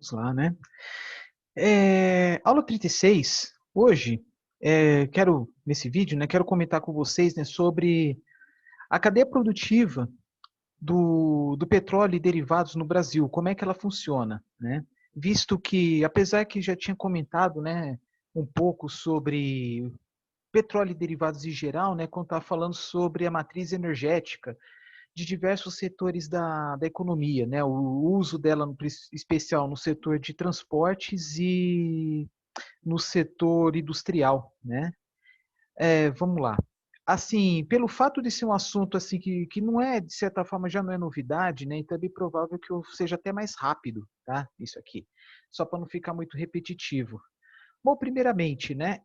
Vamos lá, né? Aula 36. Hoje, nesse vídeo, né, quero comentar com vocês, né, sobre a cadeia produtiva do petróleo e derivados no Brasil, como é que ela funciona, né? Visto que, apesar que já tinha comentado, né, um pouco sobre petróleo e derivados em geral, né, quando estava falando sobre a matriz energética de diversos setores da economia, né, o uso dela, especial no setor de transportes e no setor industrial, né? Vamos lá. Assim, pelo fato de ser um assunto assim que não é, de certa forma, já não é novidade, né? Então é bem provável que eu seja até mais rápido, tá? Isso aqui, só para não ficar muito repetitivo. Bom, primeiramente, né?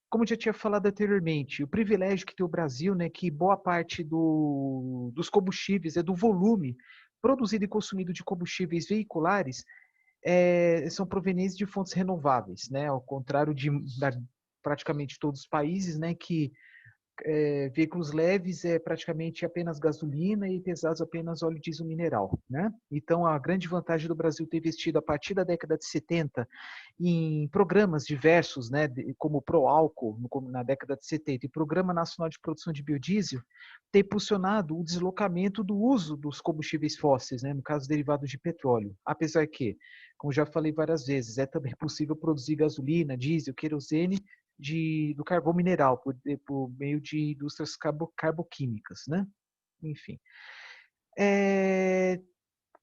Como eu já tinha falado anteriormente, o privilégio que tem o Brasil, né? Que boa parte dos combustíveis, do volume produzido e consumido de combustíveis veiculares são provenientes de fontes renováveis, né? Ao contrário de praticamente todos os países, né? Que veículos leves é praticamente apenas gasolina e pesados apenas óleo diesel mineral, né? Então, a grande vantagem do Brasil ter investido a partir da década de 70 em programas diversos, né, como o Proálcool, na década de 70, e Programa Nacional de Produção de Biodiesel, ter impulsionado o deslocamento do uso dos combustíveis fósseis, né, no caso derivados de petróleo. Apesar que, como já falei várias vezes, é também possível produzir gasolina, diesel, querosene do carvão mineral, por meio de indústrias carboquímicas, né? Enfim.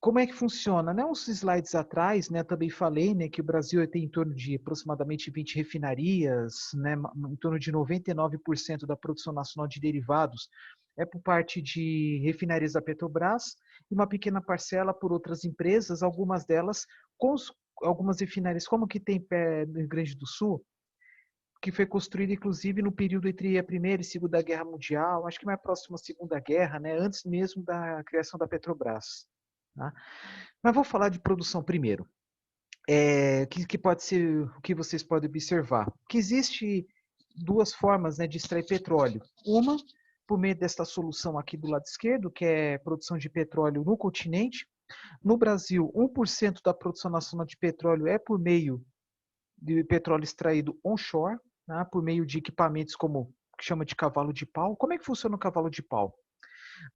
Como é que funciona? Né? Uns slides atrás, né, também falei, né, que o Brasil tem em torno de aproximadamente 20 refinarias, né, em torno de 99% da produção nacional de derivados é por parte de refinarias da Petrobras e uma pequena parcela por outras empresas, algumas delas algumas refinarias, como que tem no Rio Grande do Sul, que foi construída inclusive no período entre a Primeira e Segunda Guerra Mundial, acho que mais próximo à Segunda Guerra, né, antes mesmo da criação da Petrobras. Tá? Mas vou falar de produção primeiro. Que pode ser o que vocês podem observar. Que existe duas formas, né, de extrair petróleo. Uma, por meio desta solução aqui do lado esquerdo, que é produção de petróleo no continente. No Brasil, 1% da produção nacional de petróleo é por meio de petróleo extraído onshore, né, por meio de equipamentos como que chama de cavalo de pau. Como é que funciona o cavalo de pau?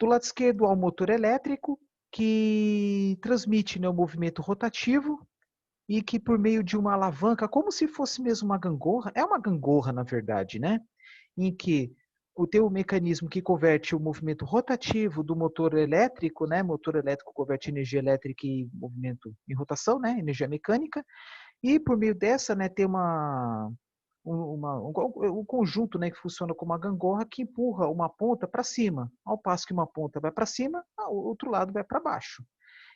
Do lado esquerdo há um motor elétrico que transmite, né, o movimento rotativo e que por meio de uma alavanca, como se fosse mesmo uma gangorra, é uma gangorra na verdade, né? Em que tem um mecanismo que converte o movimento rotativo do motor elétrico, né? Motor elétrico converte energia elétrica em movimento em rotação, né? Energia mecânica. E por meio dessa, né, tem um conjunto, né, que funciona como uma gangorra que empurra uma ponta para cima. Ao passo que uma ponta vai para cima, o outro lado vai para baixo.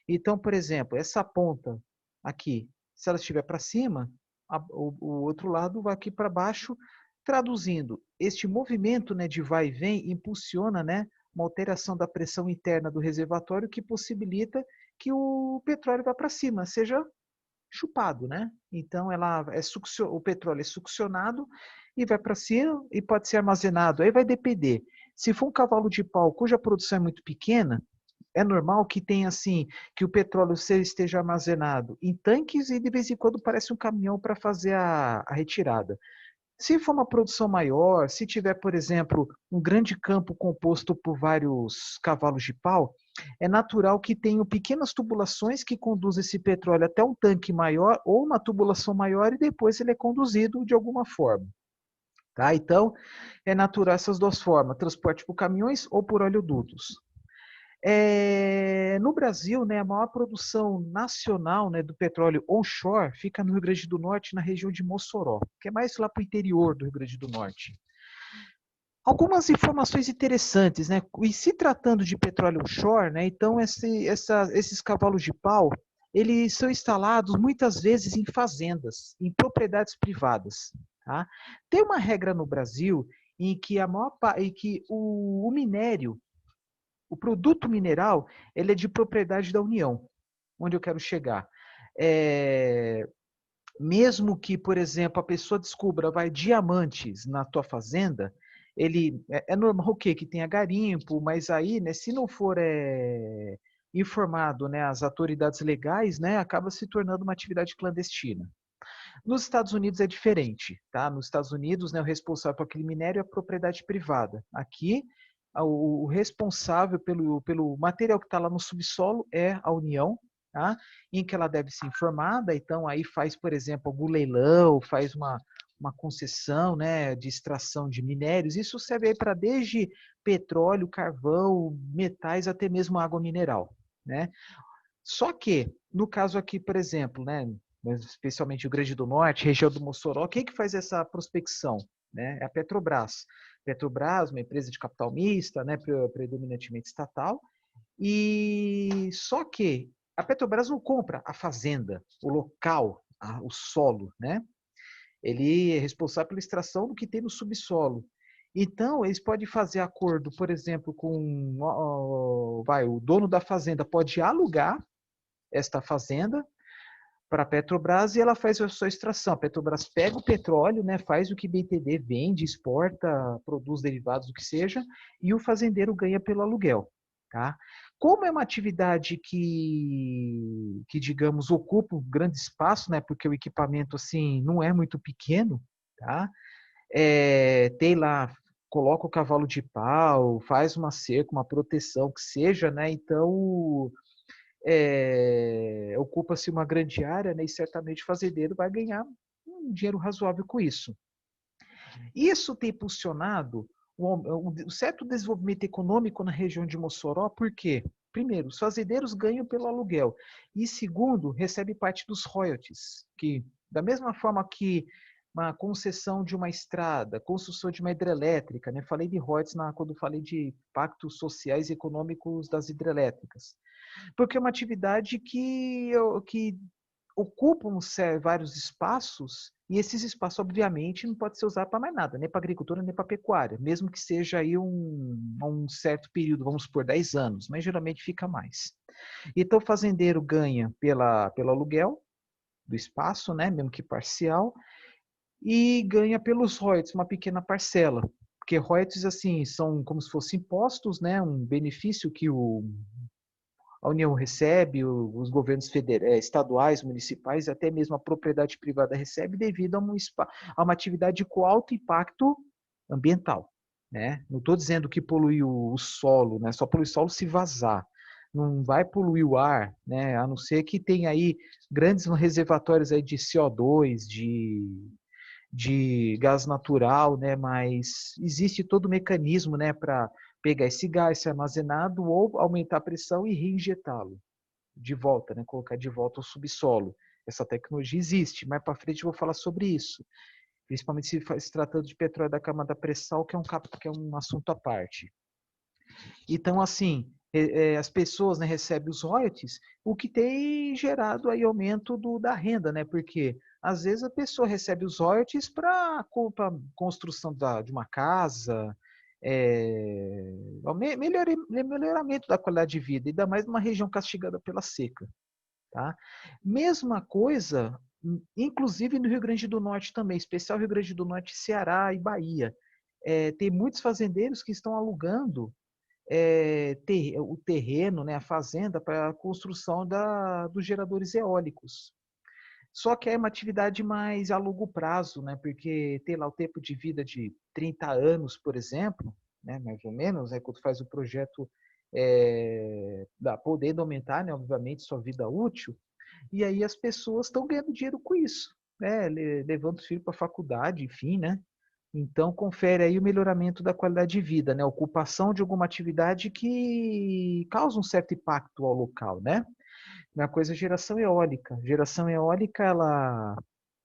Então, por exemplo, essa ponta aqui, se ela estiver para cima, o outro lado vai aqui para baixo, traduzindo, este movimento, né, de vai e vem impulsiona, né, uma alteração da pressão interna do reservatório que possibilita que o petróleo vá para cima, seja chupado, né? Então o petróleo é succionado e vai para cima e pode ser armazenado. Aí vai depender. Se for um cavalo de pau cuja produção é muito pequena, é normal que tenha assim, que o petróleo esteja armazenado em tanques e de vez em quando parece um caminhão para fazer a retirada. Se for uma produção maior, se tiver, por exemplo, um grande campo composto por vários cavalos de pau, é natural que tenham pequenas tubulações que conduzem esse petróleo até um tanque maior ou uma tubulação maior e depois ele é conduzido de alguma forma. Tá? Então, é natural essas duas formas, transporte por caminhões ou por oleodutos. No Brasil, né, a maior produção nacional, né, do petróleo onshore fica no Rio Grande do Norte, na região de Mossoró, que é mais lá para o interior do Rio Grande do Norte. Algumas informações interessantes, né? E se tratando de petróleo onshore, né, então esses cavalos de pau, eles são instalados muitas vezes em fazendas, em propriedades privadas. Tá? Tem uma regra no Brasil em que em que o minério, o produto mineral, ele é de propriedade da União, onde eu quero chegar. Mesmo que, por exemplo, a pessoa descubra diamantes na tua fazenda, é normal o quê? Que tenha garimpo, mas aí, né, se não for informado, né, as autoridades legais, né, acaba se tornando uma atividade clandestina. Nos Estados Unidos é diferente, tá? Nos Estados Unidos, né, o responsável por aquele minério é a propriedade privada. Aqui, o responsável pelo material que está lá no subsolo é a União, tá? Em que ela deve ser informada, então aí faz, por exemplo, algum leilão, faz uma concessão, né, de extração de minérios. Isso serve aí para desde petróleo, carvão, metais, até mesmo água mineral, né? Só que, no caso aqui, por exemplo, né, especialmente o Rio Grande do Norte, região do Mossoró, quem que faz essa prospecção? Né? É a Petrobras. Petrobras, uma empresa de capital mista, né, predominantemente estatal, e só que a Petrobras não compra a fazenda, o local, o solo, né? Ele é responsável pela extração do que tem no subsolo. Então, eles podem fazer acordo, por exemplo, com o dono da fazenda pode alugar esta fazenda para a Petrobras e ela faz a sua extração. A Petrobras pega o petróleo, né, faz o que bem entender, vende, exporta, produz derivados, o que seja, e o fazendeiro ganha pelo aluguel. Tá? Como é uma atividade que digamos, ocupa um grande espaço, né, porque o equipamento assim não é muito pequeno, tá? Tem lá, coloca o cavalo de pau, faz uma cerca, uma proteção, que seja, né? Então, ocupa-se uma grande área, né, e certamente o fazendeiro vai ganhar um dinheiro razoável com isso. Isso tem impulsionado um certo desenvolvimento econômico na região de Mossoró, por quê? Primeiro, os fazendeiros ganham pelo aluguel. E segundo, recebe parte dos royalties, que da mesma forma que uma concessão de uma estrada, construção de uma hidrelétrica, né? Falei de royalties quando falei de pactos sociais e econômicos das hidrelétricas. Porque é uma atividade que ocupam vários espaços, e esses espaços, obviamente, não pode ser usado para mais nada, nem para agricultura, nem para pecuária, mesmo que seja aí um certo período, vamos supor, 10 anos, mas geralmente fica mais. Então, o fazendeiro ganha pelo aluguel do espaço, né, mesmo que parcial, e ganha pelos royalties, uma pequena parcela. Porque royalties, assim, são como se fossem impostos, né, um benefício que a União recebe, os governos estaduais, municipais, até mesmo a propriedade privada recebe devido a uma atividade com alto impacto ambiental. Né? Não estou dizendo que polui o solo, né? Só polui o solo se vazar. Não vai poluir o ar, né? A não ser que tenha aí grandes reservatórios aí de CO2, de gás natural, né? Mas existe todo o mecanismo, né, para pegar esse gás, ser armazenado ou aumentar a pressão e reinjetá-lo de volta, né? Colocar de volta ao subsolo. Essa tecnologia existe, mais para frente eu vou falar sobre isso. Principalmente se tratando de petróleo da camada pré-sal, que é um assunto à parte. Então, assim, as pessoas, né, recebem os royalties, o que tem gerado aí aumento da renda, né? Porque às vezes a pessoa recebe os royalties para construção de uma casa, melhoramento da qualidade de vida, ainda mais numa região castigada pela seca. Tá? Mesma coisa, inclusive no Rio Grande do Norte também, especial Rio Grande do Norte, Ceará e Bahia. Tem muitos fazendeiros que estão alugando o terreno, né, a fazenda, para a construção dos geradores eólicos. Só que é uma atividade mais a longo prazo, né, porque tem lá o tempo de vida de 30 anos, por exemplo, né, mais ou menos, quando faz o projeto, podendo aumentar, né, obviamente, sua vida útil, e aí as pessoas estão ganhando dinheiro com isso, né, levando os filhos para a faculdade, enfim, né, então, confere aí o melhoramento da qualidade de vida, né? Ocupação de alguma atividade que causa um certo impacto ao local, né? Uma coisa é geração eólica. Geração eólica, ela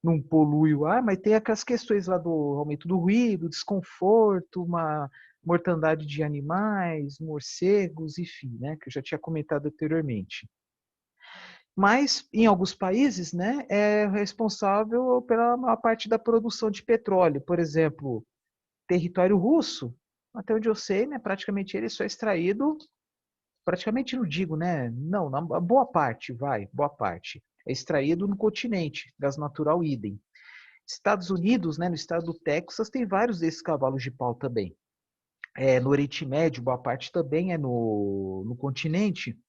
não polui o ar, mas tem aquelas questões lá do aumento do ruído, desconforto, uma mortandade de animais, morcegos, enfim, né? Que eu já tinha comentado anteriormente. Mas, em alguns países, né, é responsável pela maior parte da produção de petróleo. Por exemplo, território russo, até onde eu sei, né, praticamente ele só é extraído, praticamente não digo, né, não, na boa parte, boa parte, é extraído no continente, gás natural idem. Estados Unidos, né, no estado do Texas, tem vários desses cavalos de pau também. No Oriente Médio, boa parte também é no continente.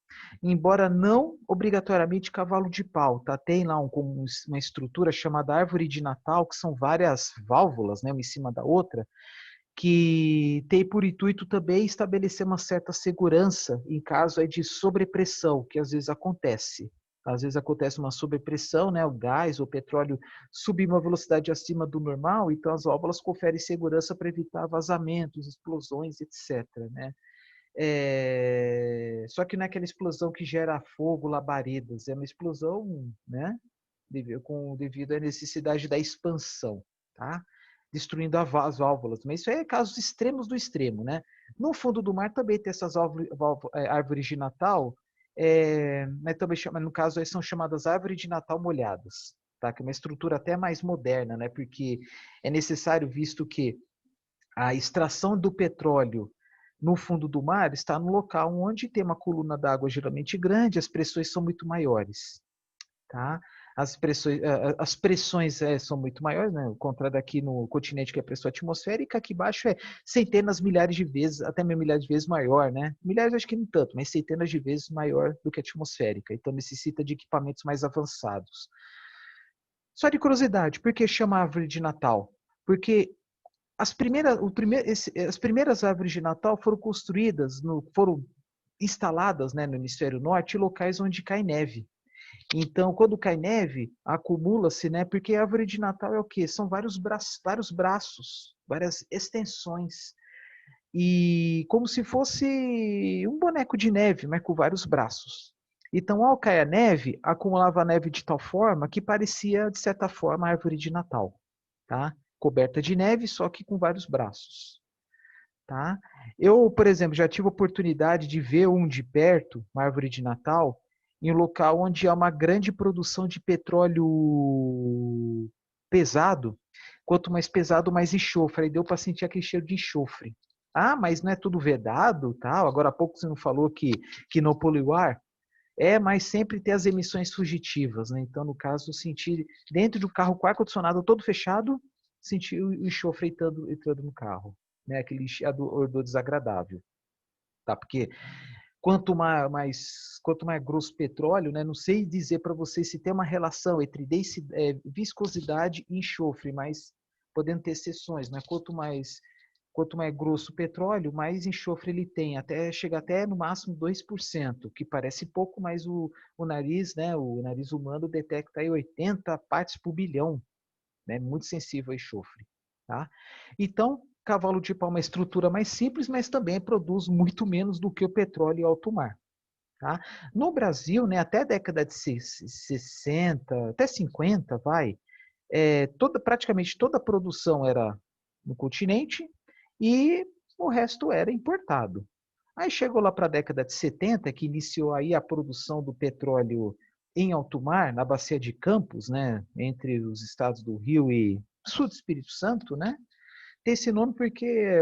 embora não obrigatoriamente cavalo de pau, tá? Tem lá uma estrutura chamada árvore de Natal, que são várias válvulas, né, uma em cima da outra, que tem por intuito também estabelecer uma certa segurança em caso aí de sobrepressão, que às vezes acontece. Às vezes acontece uma sobrepressão, né? O gás, o petróleo subir uma velocidade acima do normal, então as válvulas conferem segurança para evitar vazamentos, explosões, etc. Né? Só que não é aquela explosão que gera fogo, labaredas, é uma explosão, né? Devido à necessidade da expansão, tá? Destruindo as válvulas. Mas isso aí é casos extremos do extremo, né? No fundo do mar também tem essas árvores de Natal, mas também no caso aí são chamadas árvores de Natal molhadas, tá? Que é uma estrutura até mais moderna, né? Porque é necessário, visto que a extração do petróleo no fundo do mar está no local onde tem uma coluna d'água geralmente grande, as pressões são muito maiores, tá? As pressões são muito maiores, né? O contrário daqui no continente, que é a pressão atmosférica, aqui embaixo é centenas, milhares de vezes, até meio milhares de vezes maior, né? Milhares acho que não tanto, mas centenas de vezes maior do que a atmosférica. Então necessita de equipamentos mais avançados. Só de curiosidade, por que chama árvore de Natal? Porque as primeiras árvores de Natal foram construídas, foram instaladas, né, no hemisfério norte, em locais onde cai neve. Então, quando cai neve, acumula-se, né? Porque a árvore de Natal é o quê? São vários braços, várias extensões. E como se fosse um boneco de neve, mas com vários braços. Então, ao cair a neve, acumulava a neve de tal forma que parecia, de certa forma, a árvore de Natal, tá? Coberta de neve, só que com vários braços, tá? Eu, por exemplo, já tive a oportunidade de ver um de perto, uma árvore de Natal, em um local onde há uma grande produção de petróleo pesado. Quanto mais pesado, mais enxofre. Aí deu para sentir aquele cheiro de enxofre. Ah, mas não é tudo vedado, tal. Agora há pouco você não falou que não polui o ar? Mas sempre tem as emissões fugitivas, né? Então, no caso, sentir dentro do carro com o ar-condicionado todo fechado, sentir o enxofre entrando no carro, né? Aquele odor desagradável, tá? Porque quanto mais grosso o petróleo, né? Não sei dizer para você se tem uma relação entre viscosidade e enxofre, mas podendo ter exceções, né? Quanto mais grosso o petróleo, mais enxofre ele tem, chega até no máximo 2%, que parece pouco, mas o nariz, né, o nariz humano detecta aí 80 partes por bilhão, né, muito sensível a enxofre. Tá? Então, cavalo de pau é uma estrutura mais simples, mas também produz muito menos do que o petróleo em alto mar. Tá? No Brasil, né, até a década de 60, até 50, praticamente toda a produção era no continente e o resto era importado. Aí chegou lá para a década de 70, que iniciou aí a produção do petróleo em alto mar, na bacia de Campos, né, entre os estados do Rio e sul do Espírito Santo, né? Tem esse nome porque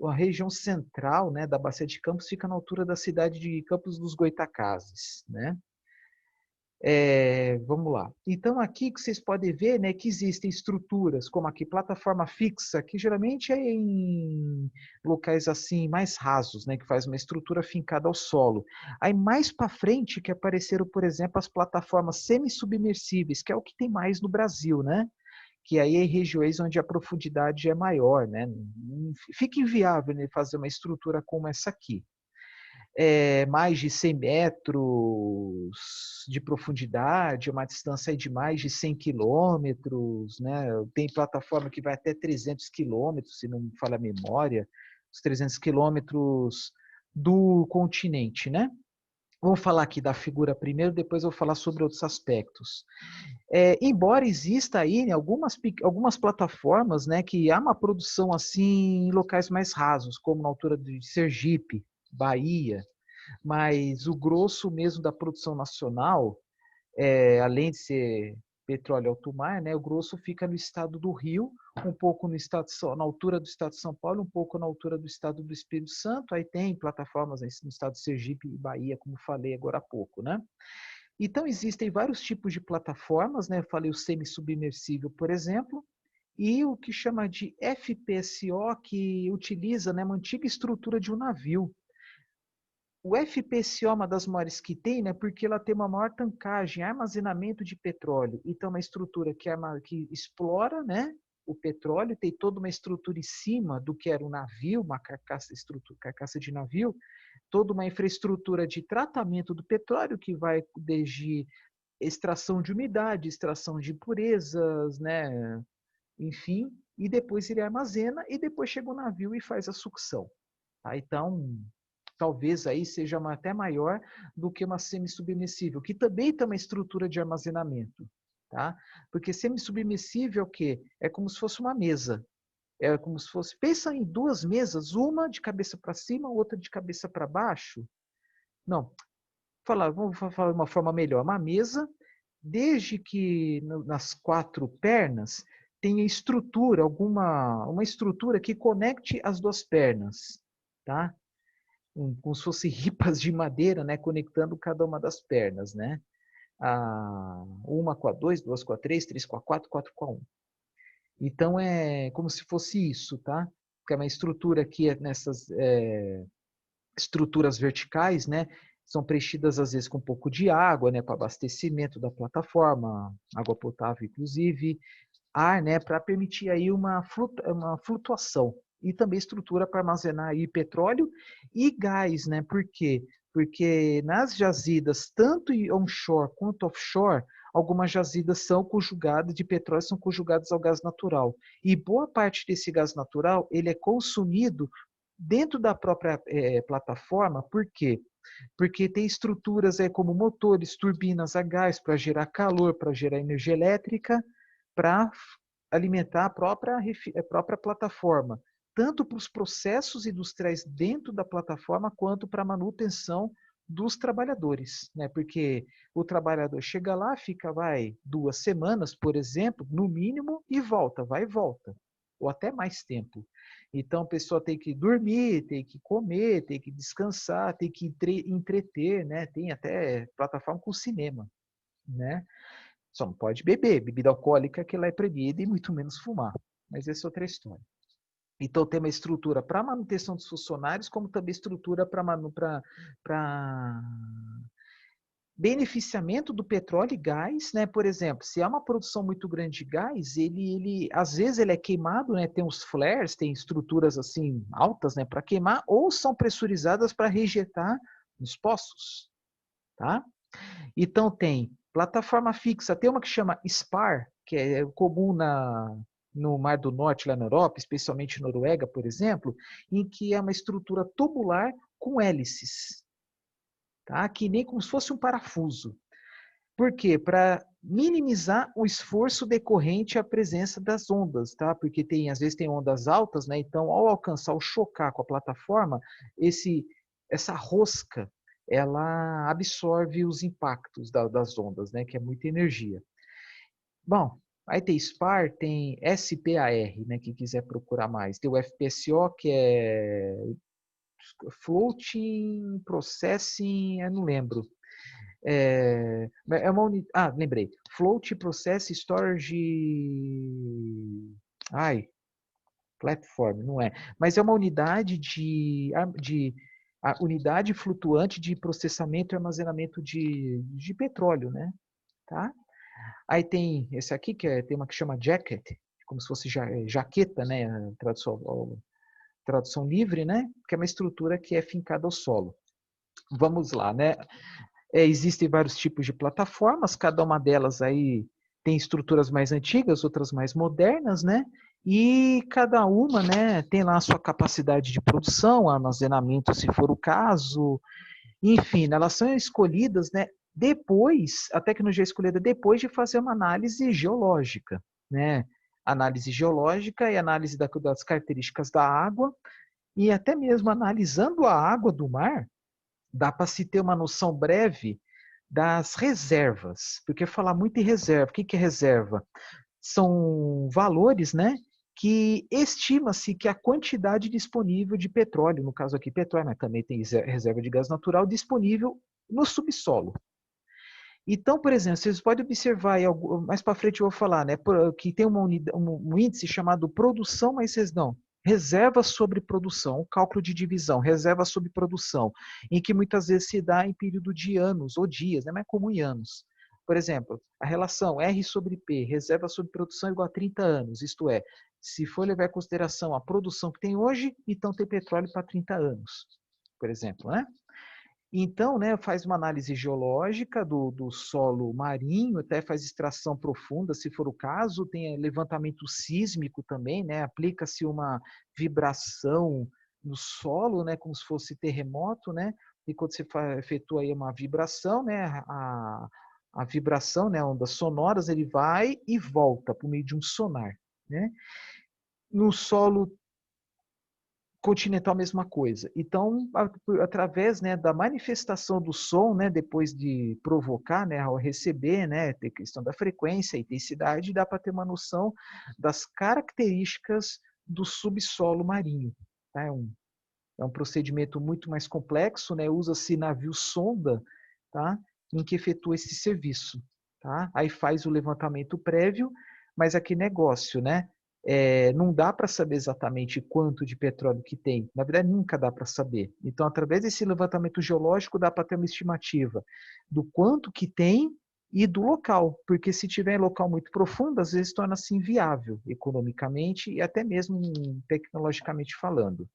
a região central, né, da bacia de Campos fica na altura da cidade de Campos dos Goytacazes, né? Vamos lá. Então, aqui que vocês podem ver, né, que existem estruturas, como aqui, plataforma fixa, que geralmente é em locais assim mais rasos, né, que faz uma estrutura fincada ao solo. Aí mais para frente que apareceram, por exemplo, as plataformas semi-submersíveis, que é o que tem mais no Brasil, né? Que aí é em regiões onde a profundidade é maior, né? Fica inviável, né, fazer uma estrutura como essa aqui, mais de 100 metros de profundidade, uma distância de mais de 100 quilômetros, né? Tem plataforma que vai até 300 quilômetros, se não me falha a memória, os 300 quilômetros do continente, né? Vou falar aqui da figura primeiro, depois eu vou falar sobre outros aspectos. Embora exista aí, né, algumas plataformas, né, que há uma produção assim em locais mais rasos, como na altura de Sergipe, Bahia, mas o grosso mesmo da produção nacional, além de ser petróleo alto mar, né, o grosso fica no estado do Rio, um pouco na altura do estado de São Paulo, um pouco na altura do estado do Espírito Santo, aí tem plataformas no estado de Sergipe e Bahia, como falei agora há pouco, né? Então existem vários tipos de plataformas, né? Eu falei o semi-submersível, por exemplo, e o que chama de FPSO, que utiliza, né, uma antiga estrutura de um navio. O FPSO é uma das maiores que tem, né? Porque ela tem uma maior tancagem, armazenamento de petróleo. Então, uma estrutura que explora, né? O petróleo, tem toda uma estrutura em cima do que era um navio, uma carcaça de navio, toda uma infraestrutura de tratamento do petróleo que vai desde extração de umidade, extração de impurezas, né? Enfim, e depois ele armazena e depois chega o navio e faz a sucção. Tá? Então, talvez aí seja até maior do que uma semi-submersível, que também tem uma estrutura de armazenamento. Tá? Porque semi-submersível é o quê? É como se fosse uma mesa. É como se fosse, pensa em duas mesas, uma de cabeça para cima, outra de cabeça para baixo. Não, vamos falar de uma forma melhor. Uma mesa, desde que nas quatro pernas tenha estrutura, uma estrutura que conecte as duas pernas, tá? Como se fossem ripas de madeira, né, conectando cada uma das pernas, né? Uma com a dois, duas com a três, três com a quatro, quatro com a um. Então é como se fosse isso, tá? Que é uma estrutura que é nessas estruturas verticais, né? São preenchidas às vezes com um pouco de água, né, para abastecimento da plataforma, água potável inclusive, ar, né, para permitir aí uma flutuação e também estrutura para armazenar aí petróleo e gás, né? Por quê? Porque nas jazidas, tanto onshore quanto offshore, algumas jazidas são conjugadas de petróleo, são conjugadas ao gás natural. E boa parte desse gás natural, ele é consumido dentro da própria plataforma, por quê? Porque tem estruturas como motores, turbinas a gás para gerar calor, para gerar energia elétrica, para alimentar a própria plataforma, tanto para os processos industriais dentro da plataforma, quanto para a manutenção dos trabalhadores, né? Porque o trabalhador chega lá, fica, 2 semanas, por exemplo, no mínimo, e volta, vai e volta, ou até mais tempo. Então, a pessoa tem que dormir, tem que comer, tem que descansar, tem que entreter, né? Tem até plataforma com cinema, né? Só não pode beber, bebida alcoólica que lá é proibida e muito menos fumar. Mas essa é outra história. Então tem uma estrutura para manutenção dos funcionários, como também estrutura para beneficiamento do petróleo e gás, né? Por exemplo, se há uma produção muito grande de gás, ele às vezes ele é queimado, né? Tem os flares, tem estruturas assim altas, né, para queimar, ou são pressurizadas para rejeitar nos poços, tá? Então tem plataforma fixa, tem uma que chama SPAR, que é comum no Mar do Norte, lá na Europa, especialmente Noruega, por exemplo, em que é uma estrutura tubular com hélices, tá? Que nem como se fosse um parafuso. Por quê? Para minimizar o esforço decorrente à presença das ondas, tá? Porque às vezes tem ondas altas, né? Então, ao alcançar ou chocar com a plataforma, essa rosca, ela absorve os impactos das ondas, né? Que é muita energia. Bom, aí tem SPAR, tem SPAR, né? Quem quiser procurar mais. Tem o FPSO, que é Floating Processing, eu não lembro. Lembrei. Float Process Storage. Platform, não é. Mas é uma unidade a unidade flutuante de processamento e armazenamento de petróleo, né? Tá? Aí tem esse aqui, tem uma que chama jacket, como se fosse jaqueta, né? Tradução livre, né? Que é uma estrutura que é fincada ao solo. Vamos lá, né? Existem vários tipos de plataformas, cada uma delas aí tem estruturas mais antigas, outras mais modernas, né? E cada uma, né, tem lá a sua capacidade de produção, armazenamento, se for o caso. Enfim, elas são escolhidas, né, depois, a tecnologia é escolhida depois de fazer uma análise geológica, né? Análise geológica e análise das características da água, e até mesmo analisando a água do mar, dá para se ter uma noção breve das reservas, porque falar muito em reserva, o que é reserva? São valores, né, que estima-se que a quantidade disponível de petróleo, no caso aqui petróleo, mas também tem reserva de gás natural disponível no subsolo. Então, por exemplo, vocês podem observar, mais para frente eu vou falar, né, que tem um índice chamado produção mais não, reserva sobre produção, o cálculo de divisão, reserva sobre produção, em que muitas vezes se dá em período de anos ou dias, né? Mas é comum em anos. Por exemplo, a relação R sobre P, reserva sobre produção igual a 30 anos, isto é, se for levar em consideração a produção que tem hoje, então tem petróleo para 30 anos, por exemplo, né? Então, né, faz uma análise geológica do solo marinho, até faz extração profunda, se for o caso, tem levantamento sísmico também, né, aplica-se uma vibração no solo, né, como se fosse terremoto, né, e quando você efetua aí uma vibração, né, a vibração, né, ondas sonoras, ele vai e volta por meio de um sonar, né. No solo continental, a mesma coisa. Então, através, né, da manifestação do som, né, depois de provocar, né, ao receber, né, tem questão da frequência, intensidade, dá para ter uma noção das características do subsolo marinho. Tá? É um procedimento muito mais complexo, né, usa-se navio sonda, tá, em que efetua esse serviço. Tá? Aí faz o levantamento prévio, mas aqui negócio, né? Não dá para saber exatamente quanto de petróleo que tem. Na verdade, nunca dá para saber. Então, através desse levantamento geológico, dá para ter uma estimativa do quanto que tem e do local, porque se tiver em local muito profundo, às vezes torna-se inviável economicamente e até mesmo tecnologicamente falando.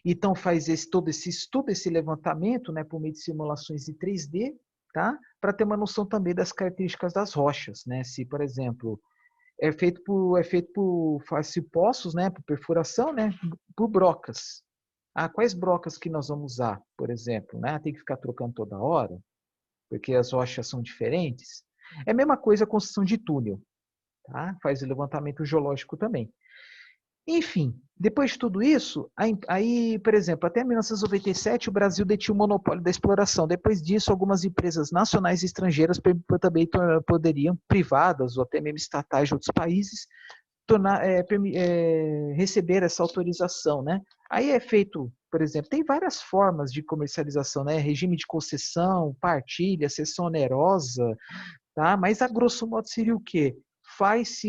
Então, faz todo esse estudo, esse levantamento, né, por meio de simulações em 3D, tá? Para ter uma noção também das características das rochas, né? Se, por exemplo, faz-se poços, né, por perfuração, né, por brocas. Ah, quais brocas que nós vamos usar, por exemplo, né? Tem que ficar trocando toda hora, porque as rochas são diferentes. É a mesma coisa a construção de túnel, tá? Faz o levantamento geológico também. Enfim, depois de tudo isso, aí, por exemplo, até 1997 o Brasil detinha o monopólio da exploração. Depois disso, algumas empresas nacionais e estrangeiras também poderiam, privadas ou até mesmo estatais de outros países, receber essa autorização, né? Aí é feito, por exemplo, tem várias formas de comercialização, né? Regime de concessão, partilha, cessão onerosa, tá? Mas a grosso modo seria o quê? Faz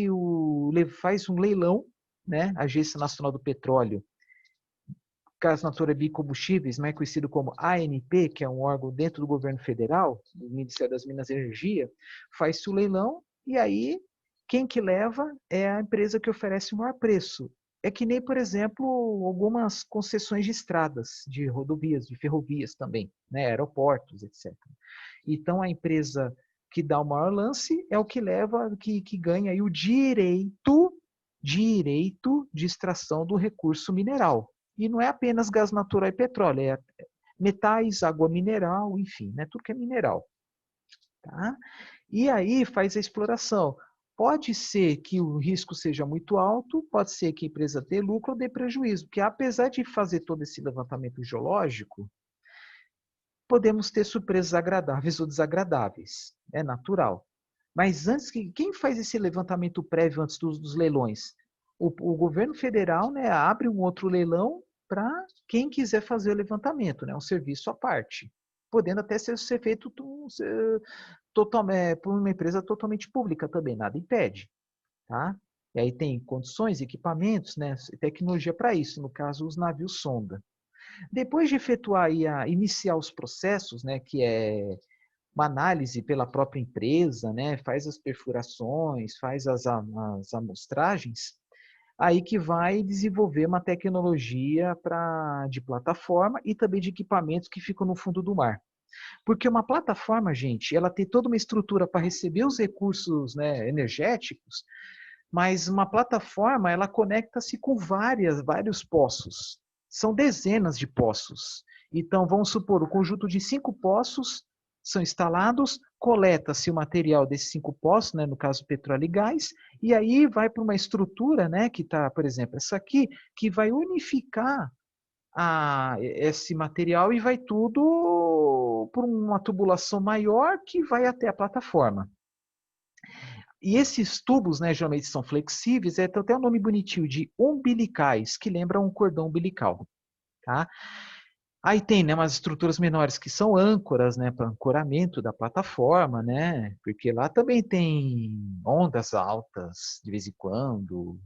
um leilão, né? A Agência Nacional do Petróleo, Gás Natural e Biocombustíveis, mais conhecido como ANP, que é um órgão dentro do governo federal, do Ministério das Minas e Energia, faz-se o leilão e aí quem que leva é a empresa que oferece o maior preço. É que nem, por exemplo, algumas concessões de estradas, de rodovias, de ferrovias também, né? Aeroportos, etc. Então, a empresa que dá o maior lance é o que leva, que ganha aí o direito de extração do recurso mineral. E não é apenas gás natural e petróleo, é metais, água mineral, enfim, né? Tudo que é mineral. Tá? E aí faz a exploração. Pode ser que o risco seja muito alto, pode ser que a empresa dê lucro ou dê prejuízo, porque apesar de fazer todo esse levantamento geológico, podemos ter surpresas agradáveis ou desagradáveis. É natural. Mas antes quem faz esse levantamento prévio antes dos leilões? O governo federal, né, abre um outro leilão para quem quiser fazer o levantamento, né, um serviço à parte, podendo até ser feito por uma empresa totalmente pública também, nada impede, tá? E aí tem condições, equipamentos, né, tecnologia para isso, no caso os navios sonda. Depois de efetuar iniciar os processos, né, que é uma análise pela própria empresa, né, faz as perfurações, faz as amostragens, aí que vai desenvolver uma tecnologia de plataforma e também de equipamentos que ficam no fundo do mar. Porque uma plataforma, gente, ela tem toda uma estrutura para receber os recursos, né, energéticos, mas uma plataforma, ela conecta-se com vários poços. São dezenas de poços. Então, vamos supor, o conjunto de 5 poços são instalados, coleta-se o material desses 5 poços, né, no caso petróleo e gás, e aí vai para uma estrutura, né, que está, por exemplo, essa aqui, que vai unificar esse material e vai tudo por uma tubulação maior que vai até a plataforma. E esses tubos, né, geralmente são flexíveis, tem até um nome bonitinho de umbilicais, que lembra um cordão umbilical. Tá? Aí tem, né, umas estruturas menores que são âncoras, né, para ancoramento da plataforma, né, porque lá também tem ondas altas de vez em quando,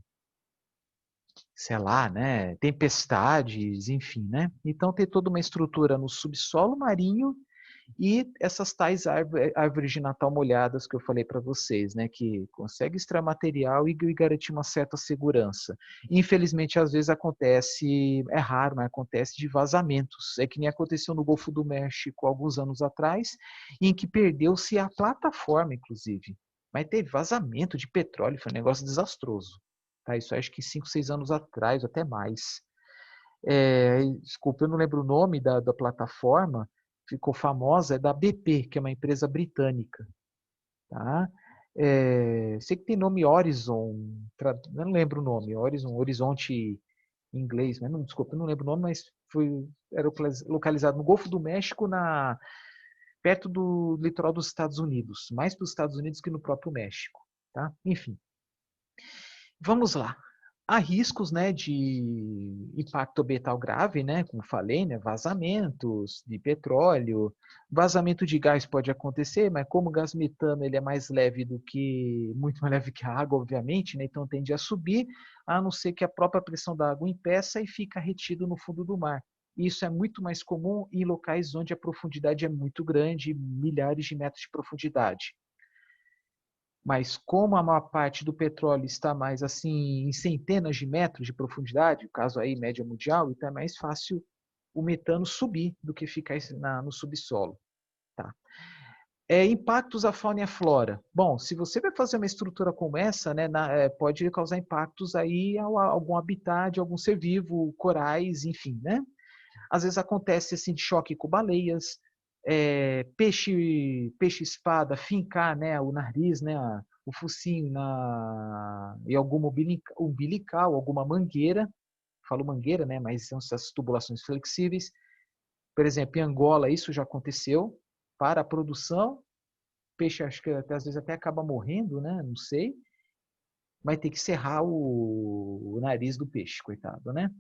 sei lá, né, tempestades, enfim, né? Então tem toda uma estrutura no subsolo marinho e essas tais árvores de Natal molhadas que eu falei para vocês, né, que consegue extrair material e garantir uma certa segurança. Infelizmente, às vezes acontece, é raro, mas acontece de vazamentos. É que nem aconteceu no Golfo do México alguns anos atrás, em que perdeu-se a plataforma, inclusive. Mas teve vazamento de petróleo, foi um negócio desastroso. Tá? Isso acho que 5, 6 anos atrás, até mais. Desculpa, eu não lembro o nome da plataforma, ficou famosa, é da BP, que é uma empresa britânica. Tá? Sei que tem nome Horizon, eu não lembro o nome, Horizonte em inglês, mas não, desculpa, eu não lembro o nome, mas era localizado no Golfo do México, perto do litoral dos Estados Unidos, mais para os Estados Unidos que no próprio México. Tá? Enfim, vamos lá. Há riscos, né, de impacto ambiental grave, né, como falei, né, vazamentos de petróleo, vazamento de gás pode acontecer, mas como o gás metano ele é mais leve muito mais leve que a água, obviamente, né, então tende a subir, a não ser que a própria pressão da água impeça e fica retido no fundo do mar. Isso é muito mais comum em locais onde a profundidade é muito grande, milhares de metros de profundidade. Mas como a maior parte do petróleo está mais assim em centenas de metros de profundidade, no caso aí média mundial, então é mais fácil o metano subir do que ficar no subsolo. Tá? Impactos à fauna e à flora. Bom, se você vai fazer uma estrutura como essa, né, pode causar impactos aí a algum habitat de algum ser vivo, corais, enfim, né? Às vezes acontece assim de choque com baleias, peixe-espada fincar, né, o nariz, né, o focinho em alguma umbilical, alguma mangueira, falo mangueira, né, mas são essas tubulações flexíveis. Por exemplo, em Angola isso já aconteceu para a produção, peixe acho que até, às vezes até acaba morrendo, né, não sei, vai ter que serrar o nariz do peixe, coitado, né?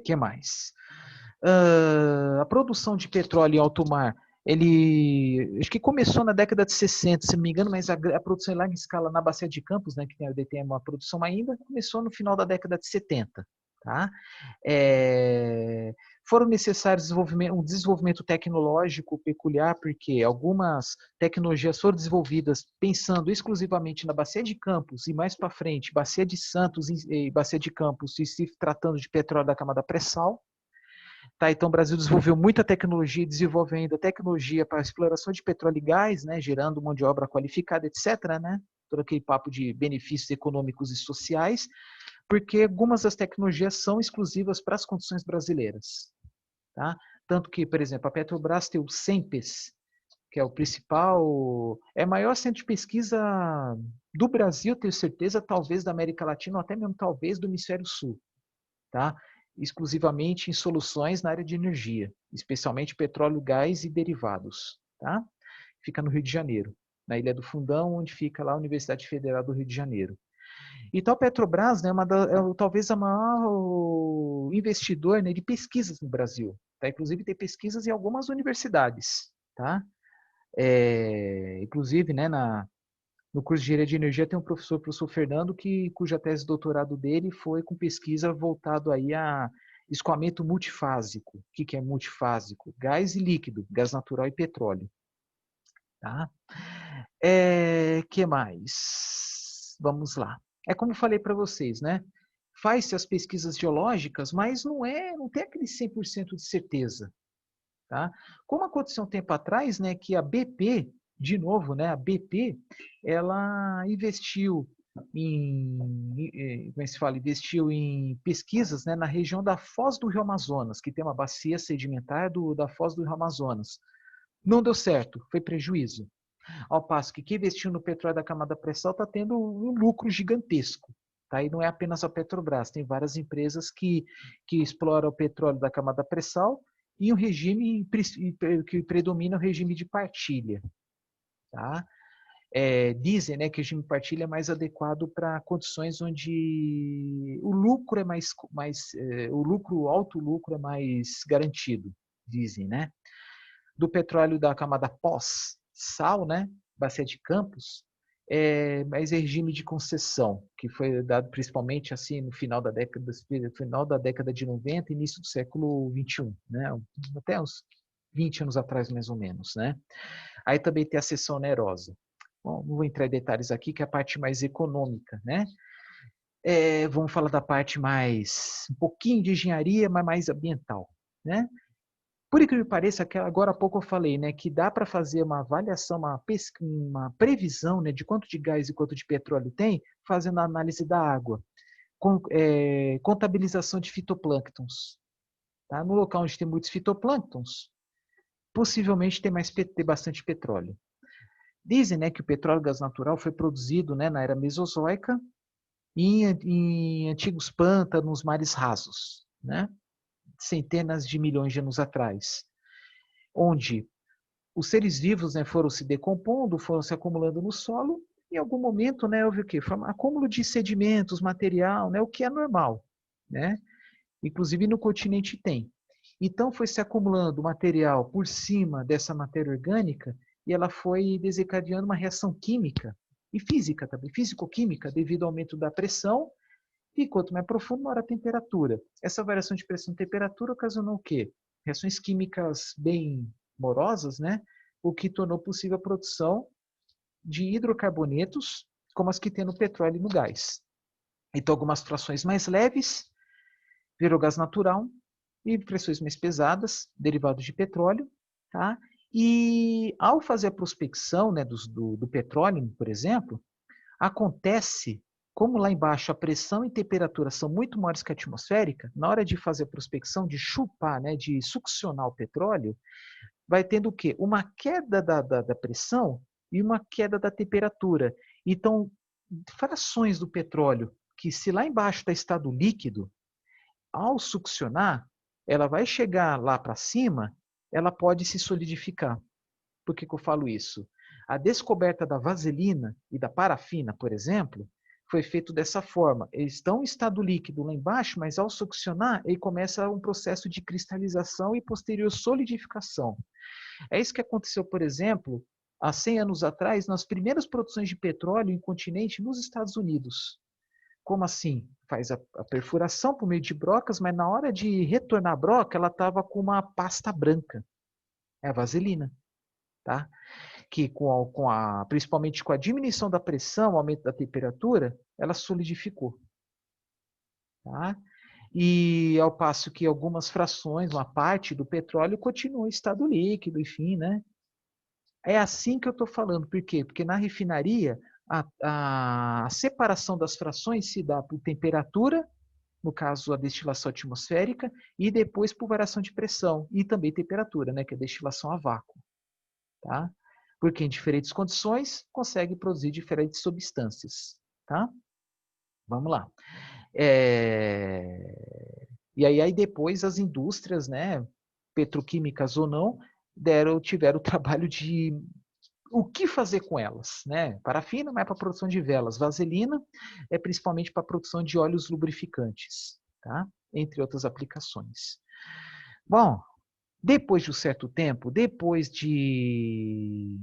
Que mais? A produção de petróleo em alto mar, acho que começou na década de 60, se não me engano, mas a produção em larga escala na Bacia de Campos, né, que tem uma produção ainda, começou no final da década de 70. Tá? Foram necessários um desenvolvimento tecnológico peculiar, porque algumas tecnologias foram desenvolvidas pensando exclusivamente na Bacia de Campos e mais para frente, Bacia de Santos e Bacia de Campos, e se tratando de petróleo da camada pré-sal. Tá, então o Brasil desenvolveu muita tecnologia, desenvolve ainda tecnologia para a exploração de petróleo e gás, né, gerando mão de obra qualificada, etc., né, todo aquele papo de benefícios econômicos e sociais, porque algumas das tecnologias são exclusivas para as condições brasileiras. Tá? Tanto que, por exemplo, a Petrobras tem o CENPES, que é o principal, é o maior centro de pesquisa do Brasil, tenho certeza, talvez da América Latina, ou até mesmo talvez do Hemisfério Sul. Tá? Exclusivamente em soluções na área de energia, especialmente petróleo, gás e derivados. Tá? Fica no Rio de Janeiro, na Ilha do Fundão, onde fica lá a Universidade Federal do Rio de Janeiro. Então, a Petrobras, né, talvez a maior investidor, né, de pesquisas no Brasil. Tá? Inclusive, tem pesquisas em algumas universidades. Tá? Inclusive, né, no curso de Engenharia de Energia tem um professor, o professor Fernando, cuja tese de doutorado dele foi com pesquisa voltado aí a escoamento multifásico. O que é multifásico? Gás e líquido, gás natural e petróleo. Tá? Que mais? Vamos lá. É como eu falei para vocês, né? Faz-se as pesquisas geológicas, mas não tem aquele 100% de certeza. Tá? Como aconteceu um tempo atrás, né, que a BP, de novo, né, a BP, ela investiu como é que se fala? Investiu em pesquisas, né, na região da Foz do Rio Amazonas, que tem uma bacia sedimentar da Foz do Rio Amazonas. Não deu certo, foi prejuízo. Ao passo que quem investiu no petróleo da camada pré-sal está tendo um lucro gigantesco. Tá? E não é apenas a Petrobras, tem várias empresas que exploram o petróleo da camada pré-sal e um regime que predomina o regime de partilha. Tá? Dizem, né, que o regime de partilha é mais adequado para condições onde o lucro é o alto lucro é mais garantido, dizem, né? Do petróleo da camada pós-sal, né, Bacia de Campos, mas é regime de concessão, que foi dado principalmente assim no final da década de 90, início do século 21, né? Até uns 20 anos atrás, mais ou menos, né? Aí também tem a cessão onerosa. Bom, não vou entrar em detalhes aqui, que é a parte mais econômica, né? Vamos falar da parte um pouquinho de engenharia, mas mais ambiental, né? Por incrível que pareça, agora há pouco eu falei, né, que dá para fazer uma avaliação, uma previsão, né, de quanto de gás e quanto de petróleo tem, fazendo a análise da água, contabilização de fitoplânctons. Tá? No local onde tem muitos fitoplânctons, possivelmente tem bastante petróleo. Dizem, né, que o petróleo e o gás natural foi produzido, né, na era mesozoica em antigos pântanos, mares rasos, né, centenas de milhões de anos atrás, onde os seres vivos, né, foram se decompondo, foram se acumulando no solo, e em algum momento, né, houve o quê? Foi um acúmulo de sedimentos, material, né, o que é normal, né? Inclusive no continente tem. Então foi se acumulando material por cima dessa matéria orgânica e ela foi desencadeando uma reação química e física também, físico-química, devido ao aumento da pressão e quanto mais profundo, maior a temperatura. Essa variação de pressão e temperatura ocasionou o quê? Reações químicas bem morosas, né? O que tornou possível a produção de hidrocarbonetos, como as que tem no petróleo e no gás. Então, algumas frações mais leves virou gás natural e frações mais pesadas, derivados de petróleo, tá? E ao fazer a prospecção, né, do petróleo, por exemplo, acontece, como lá embaixo a pressão e temperatura são muito maiores que a atmosférica, na hora de fazer a prospecção, de chupar, né, de succionar o petróleo, vai tendo o quê? Uma queda da pressão e uma queda da temperatura. Então, frações do petróleo, que se lá embaixo está estado líquido, ao succionar, ela vai chegar lá para cima, ela pode se solidificar. Por que eu falo isso? A descoberta da vaselina e da parafina, por exemplo, foi feito dessa forma. Eles estão em estado líquido lá embaixo, mas ao succionar, ele começa um processo de cristalização e posterior solidificação. É isso que aconteceu, por exemplo, há 100 anos atrás, nas primeiras produções de petróleo em continente nos Estados Unidos. Como assim? Faz a perfuração por meio de brocas, mas na hora de retornar a broca, ela estava com uma pasta branca. É a vaselina. Tá? Que principalmente com a diminuição da pressão, aumento da temperatura, ela solidificou. Tá? E ao passo que algumas frações, uma parte do petróleo continua em estado líquido, enfim, né? É assim que eu estou falando. Por quê? Porque na refinaria, a separação das frações se dá por temperatura, no caso a destilação atmosférica, e depois por variação de pressão e também temperatura, né, que é a destilação a vácuo. Tá? Porque em diferentes condições consegue produzir diferentes substâncias. Tá? Vamos lá. E aí depois as indústrias, né, petroquímicas ou não, tiveram o trabalho de o que fazer com elas, né? Parafina não é para produção de velas, vaselina é principalmente para produção de óleos lubrificantes, tá? Entre outras aplicações. Bom, depois de um certo tempo, depois de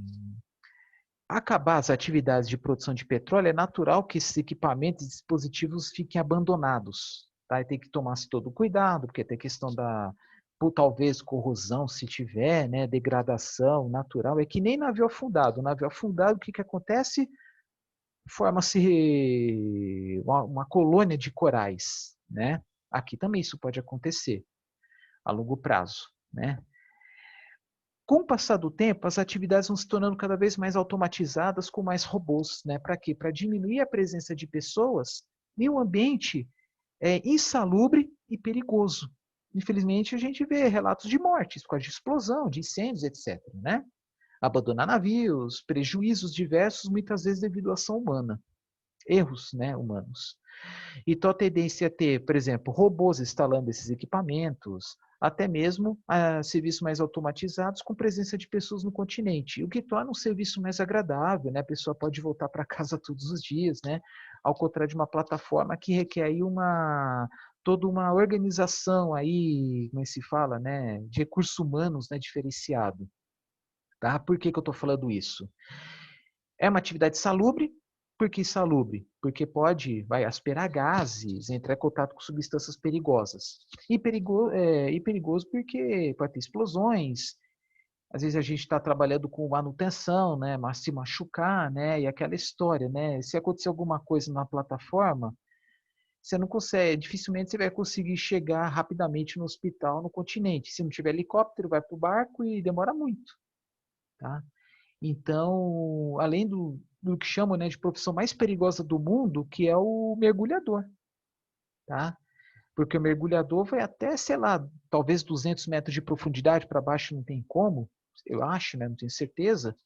acabar as atividades de produção de petróleo, é natural que esses equipamentos e dispositivos fiquem abandonados. Tá? E tem que tomar-se todo o cuidado, porque tem questão por talvez corrosão, se tiver, né, degradação natural. É que nem navio afundado. Navio afundado, o que acontece? Forma-se uma colônia de corais. Né? Aqui também isso pode acontecer a longo prazo. Né? Com o passar do tempo, as atividades vão se tornando cada vez mais automatizadas com mais robôs, né? Para quê? Para diminuir a presença de pessoas em um ambiente insalubre e perigoso. Infelizmente, a gente vê relatos de mortes por causa de explosão, de incêndios, etc. Né? Abandonar navios, prejuízos diversos, muitas vezes devido à ação humana, erros, né, humanos. Então, a tendência é ter, por exemplo, robôs instalando esses equipamentos, até mesmo serviços mais automatizados com presença de pessoas no continente, o que torna um serviço mais agradável, né? A pessoa pode voltar para casa todos os dias, né? Ao contrário de uma plataforma que requer aí toda uma organização aí, como se fala, né? De recursos humanos, né? Diferenciado. Tá? Por que eu estou falando isso? É uma atividade salubre. Por que salubre? Porque vai aspirar gases, entrar em contato com substâncias perigosas. E perigoso porque pode ter explosões. Às vezes a gente está trabalhando com manutenção, né? Mas se machucar, né? E aquela história, né? Se acontecer alguma coisa na plataforma, você não consegue, dificilmente você vai conseguir chegar rapidamente no hospital, no continente. Se não tiver helicóptero, vai para o barco e demora muito, tá? Então, além do que chamam, né, de profissão mais perigosa do mundo, que é o mergulhador, tá? Porque o mergulhador vai até, sei lá, talvez 200 metros de profundidade para baixo, não tem como, eu acho, né, não tenho certeza.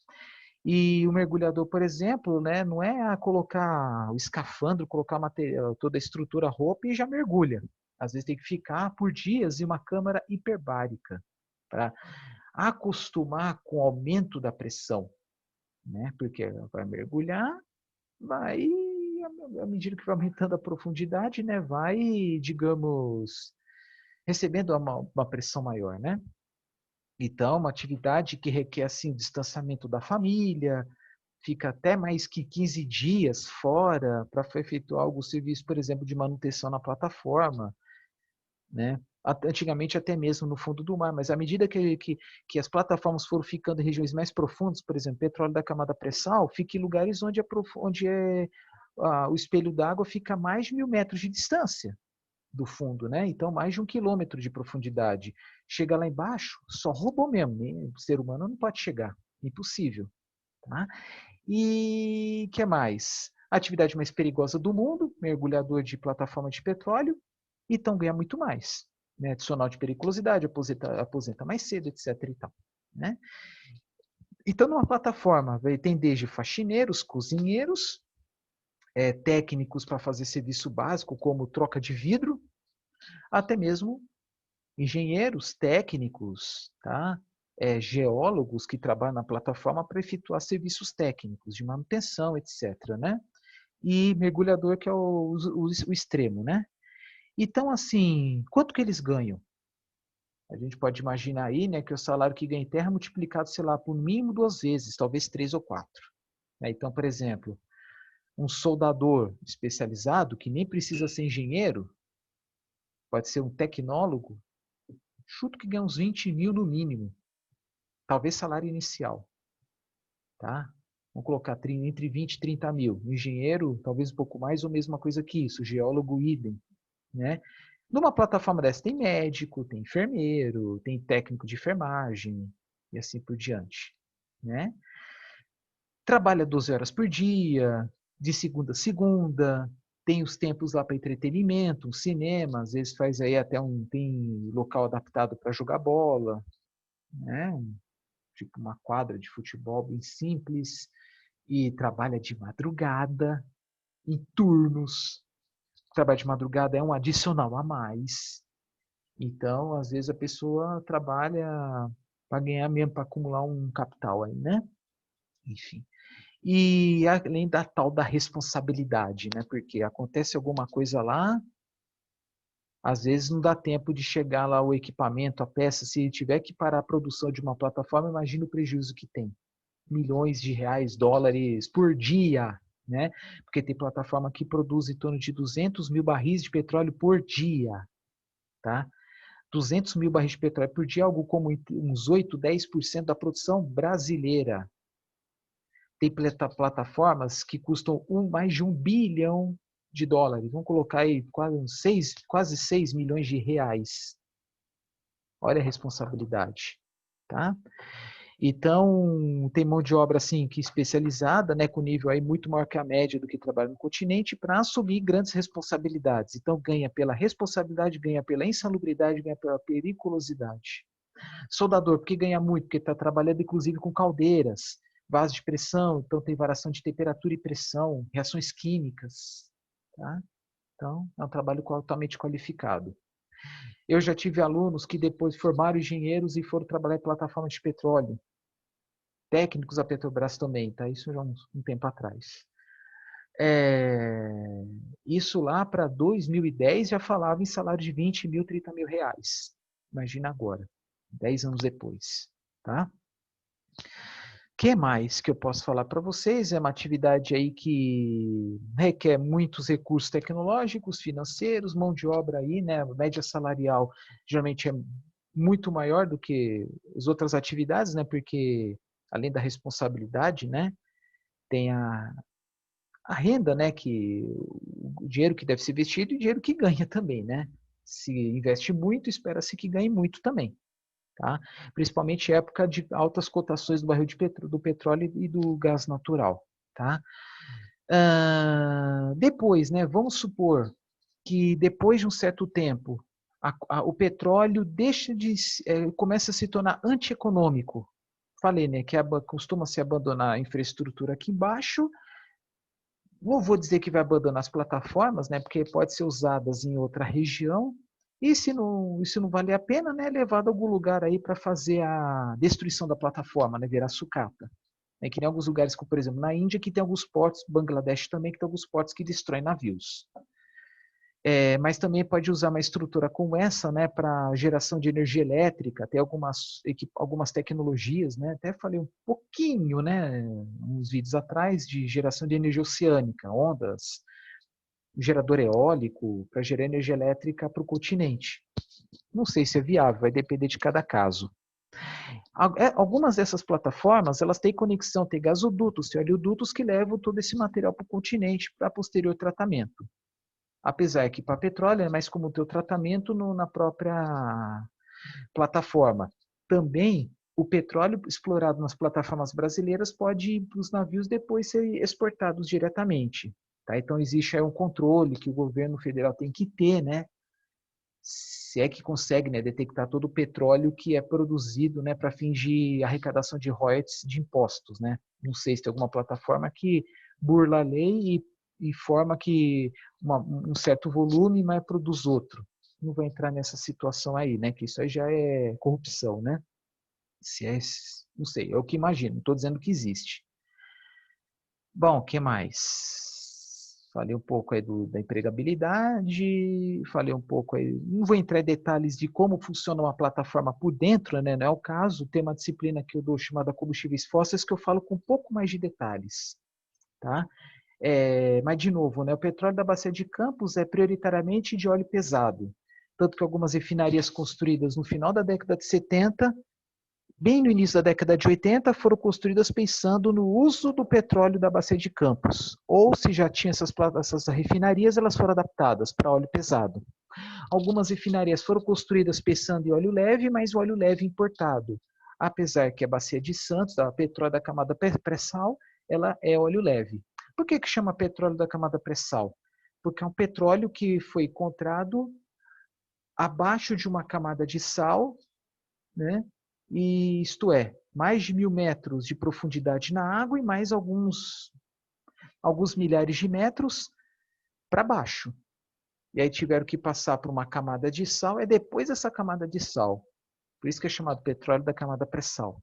E o mergulhador, por exemplo, né, não é a colocar o escafandro, colocar material, toda a estrutura, roupa e já mergulha. Às vezes tem que ficar por dias em uma câmara hiperbárica para acostumar com o aumento da pressão, né? Porque vai mergulhar, vai, à medida que vai aumentando a profundidade, né, vai, digamos, recebendo uma pressão maior, né? Então, uma atividade que requer assim distanciamento da família, fica até mais que 15 dias fora para efetuar algum serviço, por exemplo, de manutenção na plataforma, né? Antigamente até mesmo no fundo do mar, mas à medida que as plataformas foram ficando em regiões mais profundas, por exemplo, petróleo da camada pré-sal, fica em lugares onde o espelho d'água fica a mais de 1.000 metros de distância do fundo, né? Então, mais de 1 quilômetro de profundidade. Chega lá embaixo, só robô mesmo, né? O ser humano não pode chegar, impossível, tá? E que mais? A atividade mais perigosa do mundo, mergulhador de plataforma de petróleo, então ganha muito mais. Né? Adicional de periculosidade, aposenta mais cedo, etc. E tal, né? Então, numa plataforma, tem desde faxineiros, cozinheiros, técnicos para fazer serviço básico, como troca de vidro, até mesmo engenheiros, técnicos, tá? Geólogos que trabalham na plataforma para efetuar serviços técnicos de manutenção, etc. Né? E mergulhador, que é o extremo, né? Então, assim, quanto que eles ganham? A gente pode imaginar aí, né, que o salário que ganha em terra é multiplicado, sei lá, por mínimo 2 vezes, talvez 3 ou 4. Então, por exemplo, um soldador especializado, que nem precisa ser engenheiro, pode ser um tecnólogo, chuto que ganha uns 20 mil no mínimo, talvez salário inicial, tá? Vamos colocar entre 20 e 30 mil. O engenheiro, talvez um pouco mais ou mesma coisa que isso. O geólogo, idem, né? Numa plataforma dessa tem médico, tem enfermeiro, tem técnico de enfermagem e assim por diante, né? Trabalha 12 horas por dia, de segunda a segunda, tem os tempos lá para entretenimento, um cinema, às vezes faz aí até tem local adaptado para jogar bola, né? Tipo uma quadra de futebol bem simples, e trabalha de madrugada, em turnos. O trabalho de madrugada é um adicional a mais. Então, às vezes a pessoa trabalha para ganhar mesmo, para acumular um capital aí, né? Enfim. E além da tal da responsabilidade, né? Porque acontece alguma coisa lá, às vezes não dá tempo de chegar lá o equipamento, a peça, se tiver que parar a produção de uma plataforma, imagina o prejuízo que tem. Milhões de reais, dólares por dia, né? Porque tem plataforma que produz em torno de 200 mil barris de petróleo por dia, tá? 200 mil barris de petróleo por dia, algo como uns 8, 10% da produção brasileira. Tem plataformas que custam mais de 1 bilhão de dólares. Vamos colocar aí quase 6 milhões de reais. Olha a responsabilidade, tá? Então, tem mão de obra assim que especializada, né, com nível aí muito maior que a média do que trabalha no continente, para assumir grandes responsabilidades. Então, ganha pela responsabilidade, ganha pela insalubridade, ganha pela periculosidade. Soldador, porque ganha muito? Porque está trabalhando inclusive com caldeiras, vasos de pressão, então tem variação de temperatura e pressão, reações químicas. Tá? Então, é um trabalho altamente qualificado. Eu já tive alunos que depois formaram engenheiros e foram trabalhar em plataforma de petróleo. Técnicos da Petrobras também, tá? Isso já um tempo atrás. Isso lá para 2010 já falava em salário de 20 mil, 30 mil reais. Imagina agora, 10 anos depois. Tá? que mais que eu posso falar para vocês? É uma atividade aí que requer muitos recursos tecnológicos, financeiros, mão de obra aí, né? A média salarial geralmente é muito maior do que as outras atividades, né? Porque além da responsabilidade, né? Tem a renda, né? Que o dinheiro que deve ser investido e o dinheiro que ganha também, né? Se investe muito, espera-se que ganhe muito também. Tá? Principalmente época de altas cotações do barril do petróleo e do gás natural. Tá? Depois, né, vamos supor que depois de um certo tempo, o petróleo começa a se tornar antieconômico. Falei, né, que costuma se abandonar a infraestrutura aqui embaixo. Não vou dizer que vai abandonar as plataformas, né, porque pode ser usadas em outra região. E se não valer a pena, né, é levado a algum lugar aí para fazer a destruição da plataforma, né, virar sucata. É que nem alguns lugares, como por exemplo na Índia, que tem alguns portos, Bangladesh também, que tem alguns portos que destroem navios. Mas também pode usar uma estrutura como essa, né, para geração de energia elétrica, tem algumas tecnologias, né, até falei um pouquinho, né, uns vídeos atrás, de geração de energia oceânica, ondas, gerador eólico, para gerar energia elétrica para o continente. Não sei se é viável, vai depender de cada caso. Algumas dessas plataformas, elas têm conexão, tem gasodutos, tem oleodutos que levam todo esse material para o continente para posterior tratamento. Apesar que para petróleo é mais comum ter o tratamento na própria plataforma. Também o petróleo explorado nas plataformas brasileiras pode ir para os navios depois ser exportados diretamente. Tá? Então existe aí um controle que o governo federal tem que ter, né? Se é que consegue, né, detectar todo o petróleo que é produzido, né, para fins de arrecadação de royalties de impostos, né? Não sei se tem alguma plataforma que burla a lei e forma que um certo volume, mas produz outro. Não vai entrar nessa situação aí, né? Que isso aí já é corrupção, né? Se é, não sei, é o que imagino. Não estou dizendo que existe. Bom, o que mais? Falei um pouco aí da empregabilidade, falei um pouco aí, não vou entrar em detalhes de como funciona uma plataforma por dentro, né? Não é o caso, tem uma disciplina que eu dou chamada combustíveis fósseis que eu falo com um pouco mais de detalhes, tá? Mas, de novo, né, o petróleo da Bacia de Campos é prioritariamente de óleo pesado, tanto que algumas refinarias construídas no final da década de 70, bem no início da década de 80, foram construídas pensando no uso do petróleo da Bacia de Campos. Ou, se já tinha essas refinarias, elas foram adaptadas para óleo pesado. Algumas refinarias foram construídas pensando em óleo leve, mas o óleo leve importado. Apesar que a Bacia de Santos, a petróleo da camada pré-sal, ela é óleo leve. Por que chama petróleo da camada pré-sal? Porque é um petróleo que foi encontrado abaixo de uma camada de sal, né? E isto é, mais de 1.000 metros de profundidade na água e mais alguns milhares de metros para baixo. E aí tiveram que passar por uma camada de sal, é depois dessa camada de sal. Por isso que é chamado petróleo da camada pré-sal.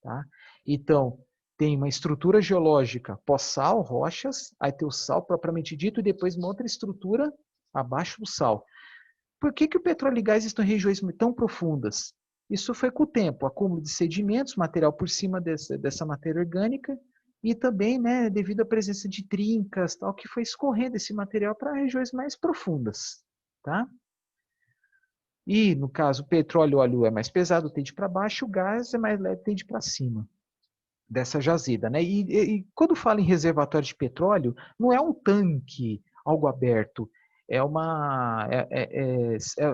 Tá? Então, tem uma estrutura geológica pós-sal, rochas, aí tem o sal propriamente dito, e depois uma outra estrutura abaixo do sal. Por que o petróleo e gás estão em regiões tão profundas? Isso foi com o tempo, acúmulo de sedimentos, material por cima dessa matéria orgânica, e também, né, devido à presença de trincas, tal, que foi escorrendo esse material para regiões mais profundas. Tá? E, no caso, o petróleo e o óleo é mais pesado, tende para baixo, o gás é mais leve, tende para cima dessa jazida. Né? E quando fala em reservatório de petróleo, não é um tanque, algo aberto,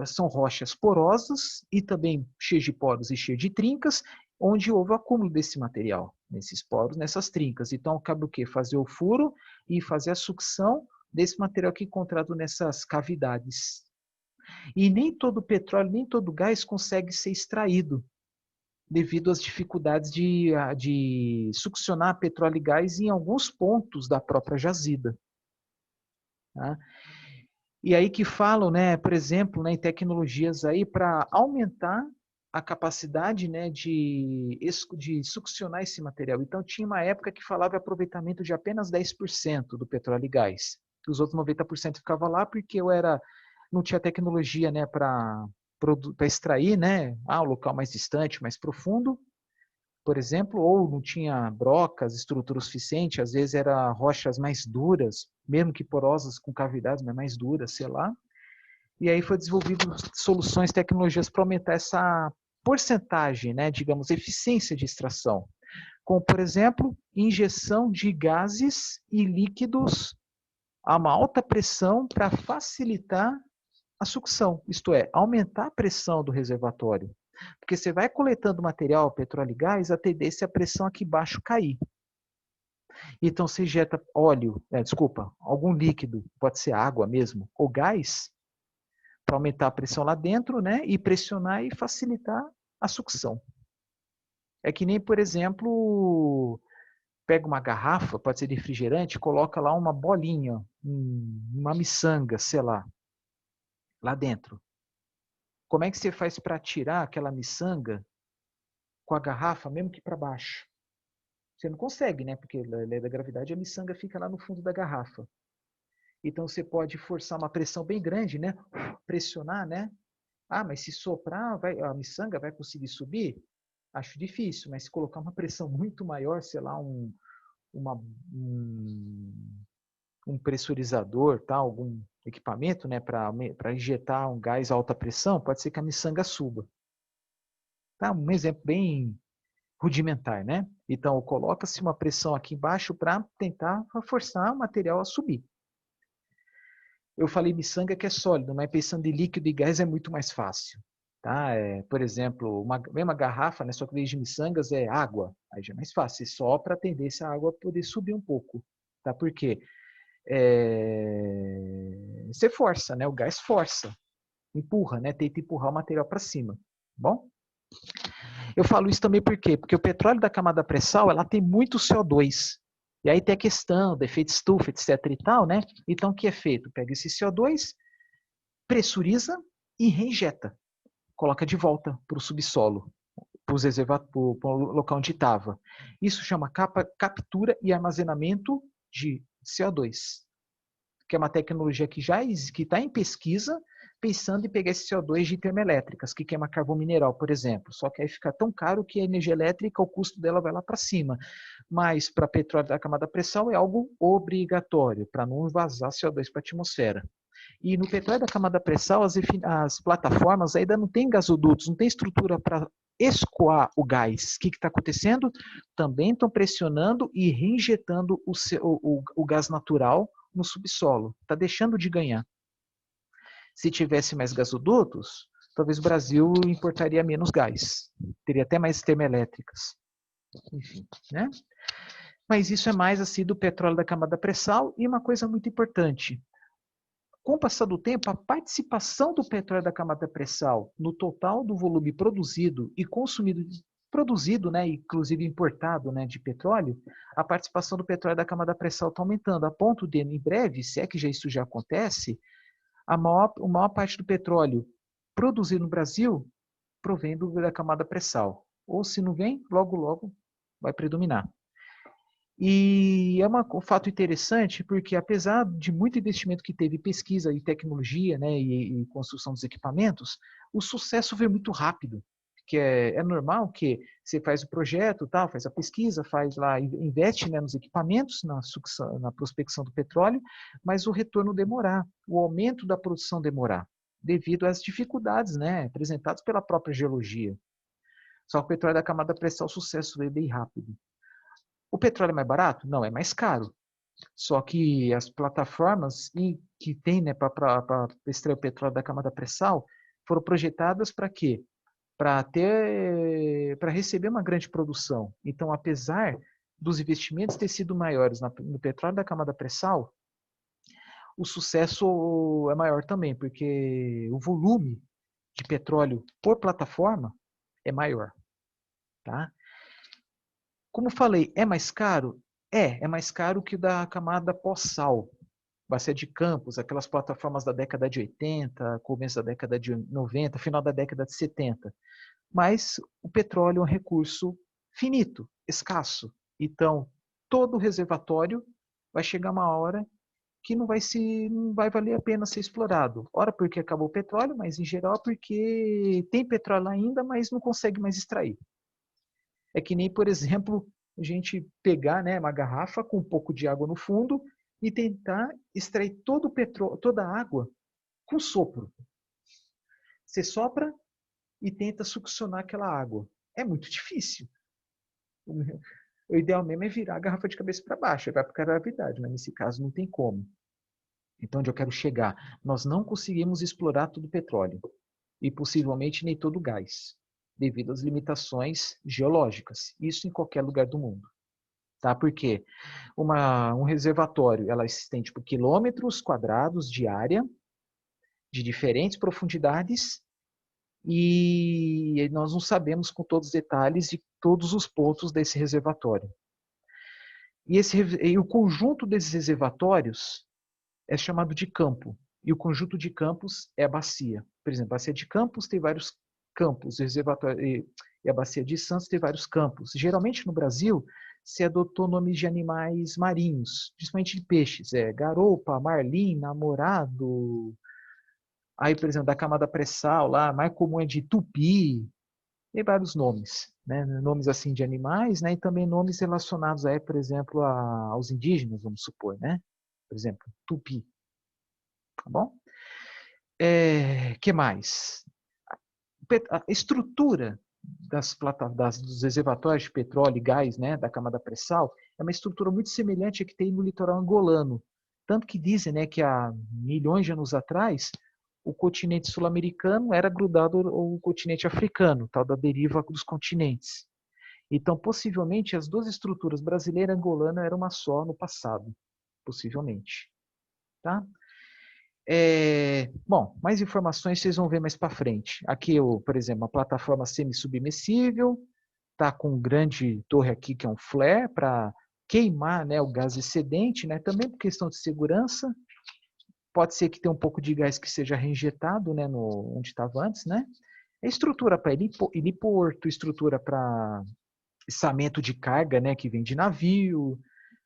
são rochas porosas e também cheias de poros e cheias de trincas, onde houve o acúmulo desse material, nesses poros, nessas trincas. Então, cabe o quê? Fazer o furo e fazer a sucção desse material que é encontrado nessas cavidades. E nem todo petróleo, nem todo gás consegue ser extraído, devido às dificuldades de succionar petróleo e gás em alguns pontos da própria jazida. Tá? E aí que falam, né, por exemplo, né, em tecnologias aí para aumentar a capacidade, né, de succionar esse material. Então tinha uma época que falava aproveitamento de apenas 10% do petróleo e gás. Os outros 90% ficava lá porque não tinha tecnologia, né, para extrair, né, o local mais distante, mais profundo. por exemplo, ou não tinha brocas, estrutura suficiente, às vezes eram rochas mais duras, mesmo que porosas com cavidades, mas mais duras, sei lá. E aí foi desenvolvido soluções, tecnologias para aumentar essa porcentagem, né, digamos, eficiência de extração. Como, por exemplo, injeção de gases e líquidos a uma alta pressão para facilitar a sucção, isto é, aumentar a pressão do reservatório. Porque você vai coletando material, petróleo e gás, a tendência é a pressão aqui embaixo cair. Então você injeta óleo, algum líquido, pode ser água mesmo, ou gás, para aumentar a pressão lá dentro, né? E pressionar e facilitar a sucção. É que nem, por exemplo, pega uma garrafa, pode ser de refrigerante, coloca lá uma bolinha, uma miçanga, sei lá dentro. Como é que você faz para tirar aquela miçanga com a garrafa, mesmo que para baixo? Você não consegue, né? Porque a lei da gravidade, a miçanga fica lá no fundo da garrafa. Então você pode forçar uma pressão bem grande, né? Pressionar, né? Ah, mas se soprar, a miçanga vai conseguir subir? Acho difícil, mas se colocar uma pressão muito maior, sei lá, uma, um pressurizador, tá? Algum equipamento, né, para injetar um gás a alta pressão, pode ser que a miçanga suba. Tá? Um exemplo bem rudimentar, né? Então, coloca-se uma pressão aqui embaixo para tentar forçar o material a subir. Eu falei miçanga que é sólido, mas pensando em líquido e gás é muito mais fácil. Tá? Por exemplo, uma mesma garrafa, né, só que em vez de miçangas é água. Aí já é mais fácil. Você sopra a tendência a água poder subir um pouco. Tá? Por quê? Você força, né? O gás força, empurra, né? Tenta empurrar o material para cima. Bom? Eu falo isso também por quê? Porque o petróleo da camada pré-sal, ela tem muito CO2. E aí tem a questão do efeito estufa, etc e tal, né? Então, o que é feito? Pega esse CO2, pressuriza e reinjeta. Coloca de volta para o subsolo, para o local onde estava. Isso chama captura e armazenamento de CO2, que é uma tecnologia que já está em pesquisa, pensando em pegar esse CO2 de termoelétricas, que queima carvão mineral, por exemplo. Só que aí fica tão caro que a energia elétrica, o custo dela vai lá para cima. Mas para petróleo da camada pré-sal é algo obrigatório, para não vazar CO2 para a atmosfera. E no petróleo da camada pré-sal, as plataformas ainda não têm gasodutos, não tem estrutura para escoar o gás. O que está acontecendo? Também estão pressionando e reinjetando o gás natural no subsolo. Está deixando de ganhar. Se tivesse mais gasodutos, talvez o Brasil importaria menos gás. Teria até mais termoelétricas. Enfim, né? Mas isso é mais assim do petróleo da camada pré-sal. E uma coisa muito importante, com o passar do tempo, a participação do petróleo da camada pré-sal no total do volume produzido e consumido, produzido, né, inclusive importado, né, de petróleo, a participação do petróleo da camada pré-sal está aumentando, a ponto de, em breve, se é que isso já acontece, a maior parte do petróleo produzido no Brasil provém da camada pré-sal. Ou se não vem, logo, logo vai predominar. E é um fato interessante porque, apesar de muito investimento que teve em pesquisa e tecnologia, né, e construção dos equipamentos, o sucesso veio muito rápido. Que é normal que você faz o projeto, tal, faz a pesquisa, faz lá, investe, né, nos equipamentos, na prospecção do petróleo, mas o retorno demorar, o aumento da produção demorar, devido às dificuldades, né, apresentadas pela própria geologia. Só que o petróleo da camada pré-sal, o sucesso veio bem rápido. O petróleo é mais barato? Não, é mais caro. Só que as plataformas que tem, né, para extrair o petróleo da camada pré-sal foram projetadas para quê? Para receber uma grande produção. Então, apesar dos investimentos ter sido maiores no petróleo da camada pré-sal, o sucesso é maior também, porque o volume de petróleo por plataforma é maior. Tá? Como falei, é mais caro? É mais caro que o da camada pós-sal. Bacia de Campos, aquelas plataformas da década de 80, começo da década de 90, final da década de 70. Mas o petróleo é um recurso finito, escasso. Então, todo o reservatório vai chegar uma hora que não vai valer a pena ser explorado. Ora porque acabou o petróleo, mas em geral porque tem petróleo ainda, mas não consegue mais extrair. É que nem, por exemplo, a gente pegar, né, uma garrafa com um pouco de água no fundo e tentar extrair todo o petróleo, toda a água com sopro. Você sopra e tenta succionar aquela água. É muito difícil. O ideal mesmo é virar a garrafa de cabeça para baixo, vai para a gravidade, mas nesse caso não tem como. Então, onde eu quero chegar? Nós não conseguimos explorar todo o petróleo e possivelmente nem todo o gás, devido às limitações geológicas. Isso em qualquer lugar do mundo. Tá? Porque um reservatório ela se estende por quilômetros quadrados de área, de diferentes profundidades, e nós não sabemos com todos os detalhes de todos os pontos desse reservatório. E o conjunto desses reservatórios é chamado de campo. E o conjunto de campos é a bacia. Por exemplo, a bacia de Campos tem vários campos, e a bacia de Santos tem vários campos. Geralmente no Brasil se adotou nomes de animais marinhos, principalmente de peixes, garoupa, marlim, namorado. Aí, por exemplo, da camada pré-sal lá, mais comum é de tupi, tem vários nomes, né? Nomes assim de animais, né? E também nomes relacionados aí, por exemplo, aos indígenas, vamos supor, né? Por exemplo, tupi, tá bom? Que mais? A estrutura dos reservatórios de petróleo e gás, né, da camada pré-sal, é uma estrutura muito semelhante à que tem no litoral angolano. Tanto que dizem, né, que há milhões de anos atrás, o continente sul-americano era grudado ao continente africano, tal da deriva dos continentes. Então, possivelmente, as duas estruturas brasileira e angolana eram uma só no passado, possivelmente. Tá? Bom, mais informações vocês vão ver mais para frente. Aqui, por exemplo, uma plataforma semi-submersível, tá com um grande torre aqui que é um flare para queimar, né, o gás excedente, né, também por questão de segurança. Pode ser que tenha um pouco de gás que seja reinjetado, né, onde estava antes, né? Estrutura para heliporto, estrutura para içamento de carga, né, que vem de navio.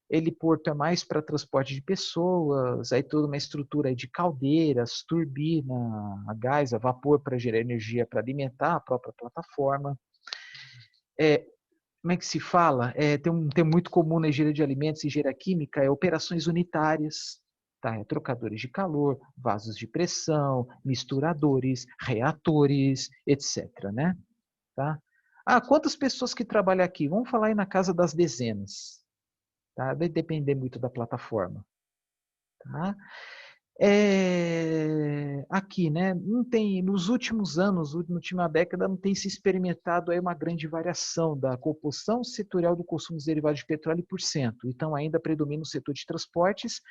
Heliporto é mais para transporte de pessoas, aí toda uma estrutura aí de caldeiras, turbina, a gás, a vapor para gerar energia para alimentar a própria plataforma. Como é que se fala? Tem um termo muito comum na engenharia de alimentos e engenharia química, operações unitárias. Tá? Trocadores de calor, vasos de pressão, misturadores, reatores, etc. Né? Tá? Quantas pessoas que trabalham aqui? Vamos falar aí na casa das dezenas. Tá? Vai depender muito da plataforma. Tá? Aqui, né? Não tem, nos últimos anos, na última década, não tem se experimentado aí uma grande variação da composição setorial do consumo dos derivados de petróleo por cento. Então, ainda predomina o setor de transportes,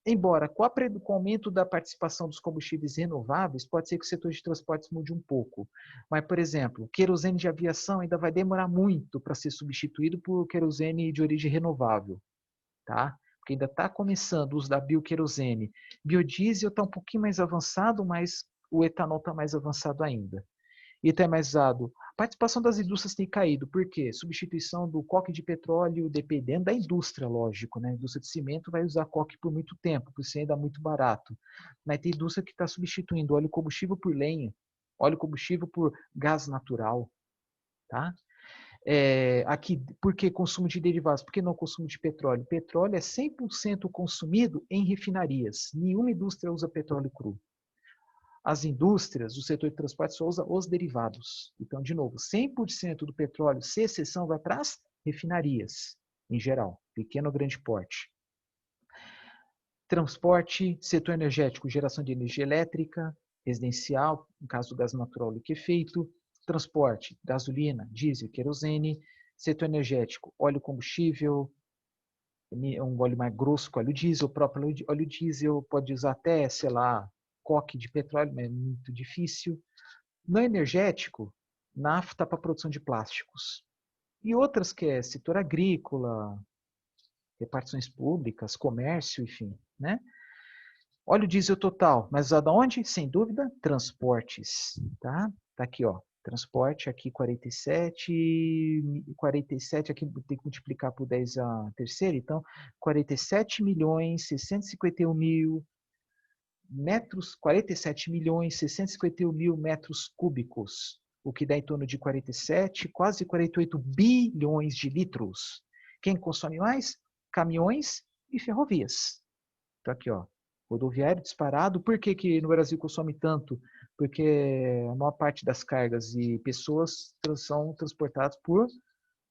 embora com o aumento da participação dos combustíveis renováveis, pode ser que o setor de transportes mude um pouco. Mas, por exemplo, o querosene de aviação ainda vai demorar muito para ser substituído por querosene de origem renovável. Tá? Porque ainda está começando o uso da bioquerosene. Biodiesel está um pouquinho mais avançado, mas o etanol está mais avançado ainda. E está mais usado. A participação das indústrias tem caído. Por quê? Substituição do coque de petróleo, dependendo da indústria, lógico. Né? A indústria de cimento vai usar coque por muito tempo, por ser ainda muito barato. Mas tem indústria que está substituindo óleo combustível por lenha, óleo combustível por gás natural. Tá? Aqui, por que consumo de derivados? Por que não consumo de petróleo? Petróleo é 100% consumido em refinarias. Nenhuma indústria usa petróleo cru. As indústrias, o setor de transporte só usa os derivados. Então, de novo, 100% do petróleo, sem exceção, vai para as refinarias, em geral, pequeno ou grande porte. Transporte, setor energético, geração de energia elétrica, residencial, no caso do gás natural liquefeito, transporte, gasolina, diesel, querosene, setor energético, óleo combustível, um óleo mais grosso que óleo diesel, o próprio óleo diesel pode usar até, sei lá, coque de petróleo, mas é muito difícil. No energético, nafta para produção de plásticos. E outras que é setor agrícola, repartições públicas, comércio, enfim, né? Óleo diesel total, mas usado aonde? Sem dúvida, transportes, tá? Tá aqui, ó, transporte aqui 47 aqui tem que multiplicar por 10 a terceira, então 47.651.000 metros, 47.651.000 metros cúbicos o que dá em torno de 47, quase 48 bilhões de litros. Quem consome mais? Caminhões e ferrovias. Então aqui, ó, rodoviário disparado. Por que que no Brasil consome tanto? Porque a maior parte das cargas e pessoas são transportadas por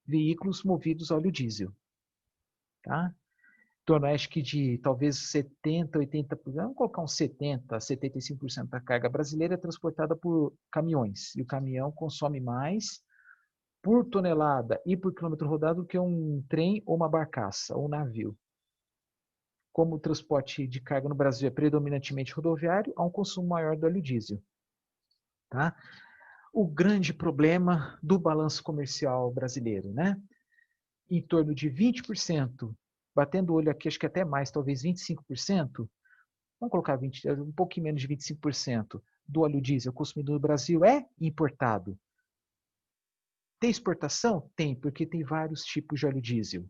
veículos movidos a óleo diesel. Tá? Em torno, acho que de talvez 70, 80%, vamos colocar uns 70, 75% da carga brasileira é transportada por caminhões. E o caminhão consome mais por tonelada e por quilômetro rodado do que um trem ou uma barcaça ou um navio. Como o transporte de carga no Brasil é predominantemente rodoviário, há um consumo maior do óleo diesel. Tá? O grande problema do balanço comercial brasileiro, né? Em torno de 20%, batendo o olho aqui, acho que até mais, talvez 25%, vamos colocar 20, um pouquinho menos de 25% do óleo diesel consumido no Brasil é importado. Tem exportação? Tem, porque tem vários tipos de óleo diesel.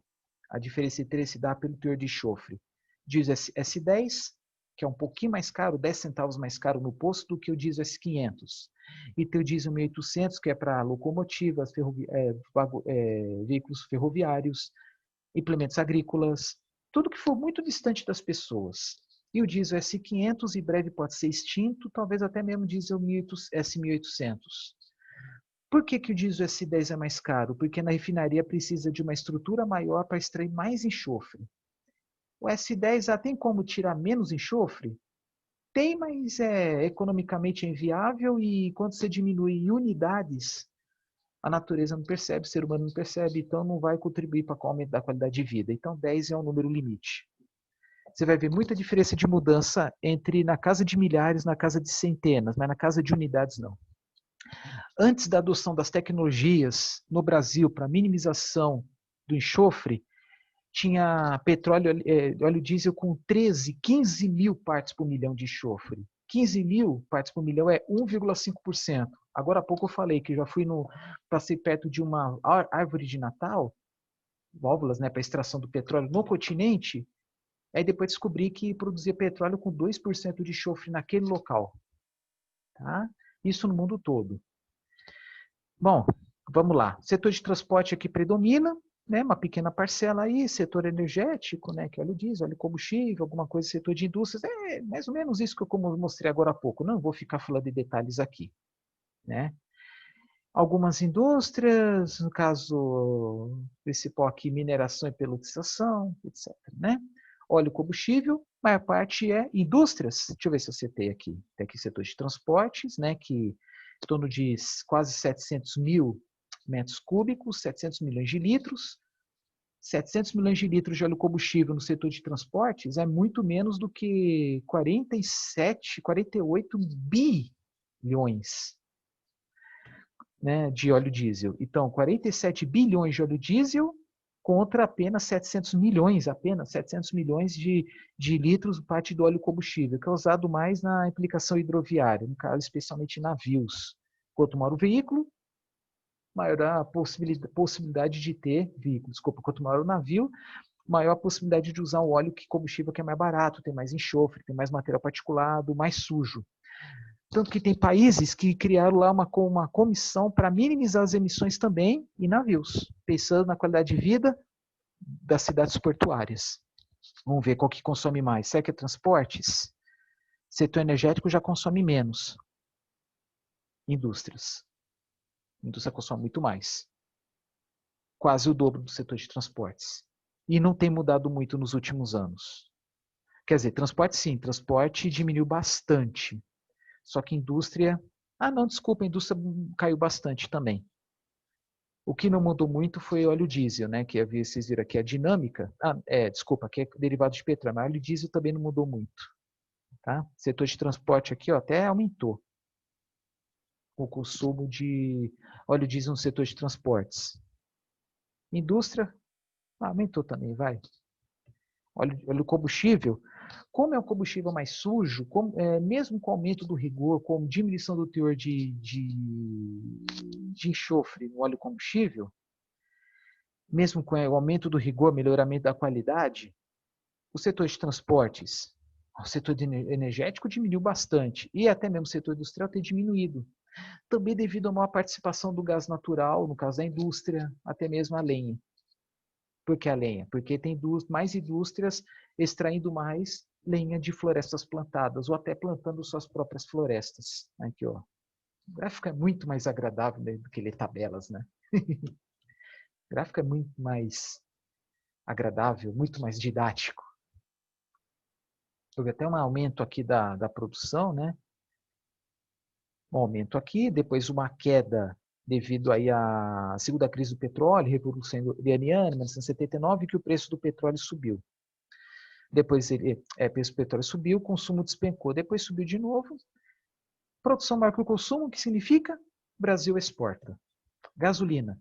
A diferença entre esse dá pelo teor de enxofre. Diesel S10, que é um pouquinho mais caro, 10 centavos mais caro no posto do que o diesel S500. E tem o diesel 1800, que é para locomotivas, veículos ferroviários, implementos agrícolas, tudo que for muito distante das pessoas. E o diesel S500 em breve pode ser extinto, talvez até mesmo o diesel S1800. Por que que o diesel S10 é mais caro? Porque na refinaria precisa de uma estrutura maior para extrair mais enxofre. O S10 tem como tirar menos enxofre? Tem, mas é economicamente inviável e quando você diminui em unidades, a natureza não percebe, o ser humano não percebe, então não vai contribuir para o aumento da qualidade de vida. Então 10 é um número limite. Você vai ver muita diferença de mudança entre na casa de milhares, na casa de centenas, mas na casa de unidades não. Antes da adoção das tecnologias no Brasil para minimização do enxofre, tinha petróleo, óleo diesel com 13, 15 mil partes por milhão de enxofre. 15 mil partes por milhão é 1,5%. Agora há pouco eu falei que já passei perto de uma árvore de Natal, válvulas, né, para extração do petróleo no continente, aí depois descobri que produzia petróleo com 2% de enxofre naquele local. Tá? Isso no mundo todo. Bom, vamos lá. Setor de transporte aqui predomina, né, uma pequena parcela aí, setor energético, né, que óleo diesel, óleo combustível, alguma coisa, setor de indústrias, é mais ou menos isso que eu mostrei agora há pouco. Não vou ficar falando de detalhes aqui, né? Algumas indústrias, no caso principal aqui, mineração e peletização, etc, né? Óleo combustível, maior parte é indústrias. Deixa eu ver se eu citei aqui. Tem aqui setor de transportes, né, que em torno de quase 700 mil metros cúbicos, 700 milhões de litros. 700 milhões de litros de óleo combustível no setor de transportes é muito menos do que 47, 48 bilhões, né, de óleo diesel. Então, 47 bilhões de óleo diesel contra apenas 700 milhões, de litros parte do óleo combustível, que é usado mais na implicação hidroviária, no caso, especialmente em navios. Quanto maior o veículo, maior a possibilidade de ter veículo. Desculpa, quanto maior o navio, maior a possibilidade de usar um óleo que combustível que é mais barato, tem mais enxofre, tem mais material particulado, mais sujo. Tanto que tem países que criaram lá uma comissão para minimizar as emissões também em navios, pensando na qualidade de vida das cidades portuárias. Vamos ver qual que consome mais. Será que é transportes? Setor energético já consome menos. Indústrias. A indústria consome muito mais. Quase o dobro do setor de transportes. E não tem mudado muito nos últimos anos. Quer dizer, transporte sim, transporte diminuiu bastante. Só que indústria... Ah, não, desculpa, a indústria caiu bastante também. O que não mudou muito foi o óleo diesel, né? Que vocês viram aqui a dinâmica. Desculpa, que é derivado de petróleo, mas o óleo diesel também não mudou muito. Tá? Setor de transporte aqui ó, até aumentou o consumo de óleo diesel no setor de transportes. Indústria, aumentou também, vai. Óleo combustível, como é um combustível mais sujo, mesmo com o aumento do rigor, com diminuição do teor de enxofre no óleo combustível, mesmo com o aumento do rigor, melhoramento da qualidade, o setor de transportes, o setor energético diminuiu bastante, e até mesmo o setor industrial tem diminuído. Também devido a maior participação do gás natural, no caso da indústria, até mesmo a lenha. Por que a lenha? Porque tem mais indústrias extraindo mais lenha de florestas plantadas, ou até plantando suas próprias florestas. Aqui, ó. O gráfico é muito mais agradável do que ler tabelas, né? O gráfico é muito mais agradável, muito mais didático. Houve até um aumento aqui da produção, né? Um aumento aqui, depois uma queda devido aí à segunda crise do petróleo, Revolução Iraniana, 1979, que o preço do petróleo subiu. Depois o preço do petróleo subiu, o consumo despencou, depois subiu de novo. Produção maior que o consumo, o que significa? Brasil exporta. Gasolina.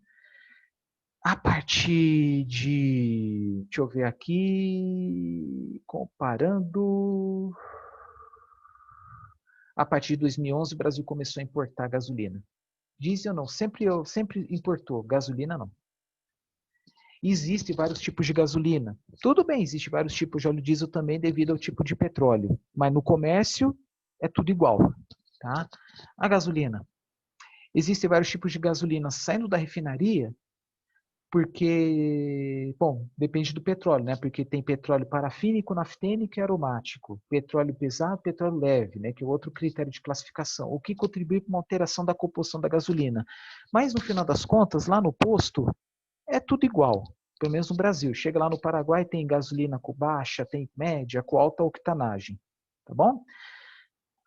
A partir de, deixa eu ver aqui, comparando, a partir de 2011 o Brasil começou a importar gasolina. Diesel não, sempre importou, gasolina não. Existem vários tipos de gasolina. Tudo bem, existem vários tipos de óleo diesel também devido ao tipo de petróleo, mas no comércio é tudo igual, tá? A gasolina. Existem vários tipos de gasolina saindo da refinaria, porque, bom, depende do petróleo, né? Porque tem petróleo parafínico, naftênico e aromático, petróleo pesado, petróleo leve, né? Que é outro critério de classificação, o que contribui para uma alteração da composição da gasolina. Mas no final das contas, lá no posto, é tudo igual, pelo menos no Brasil. Chega lá no Paraguai, tem gasolina com baixa, tem média, com alta octanagem, tá bom?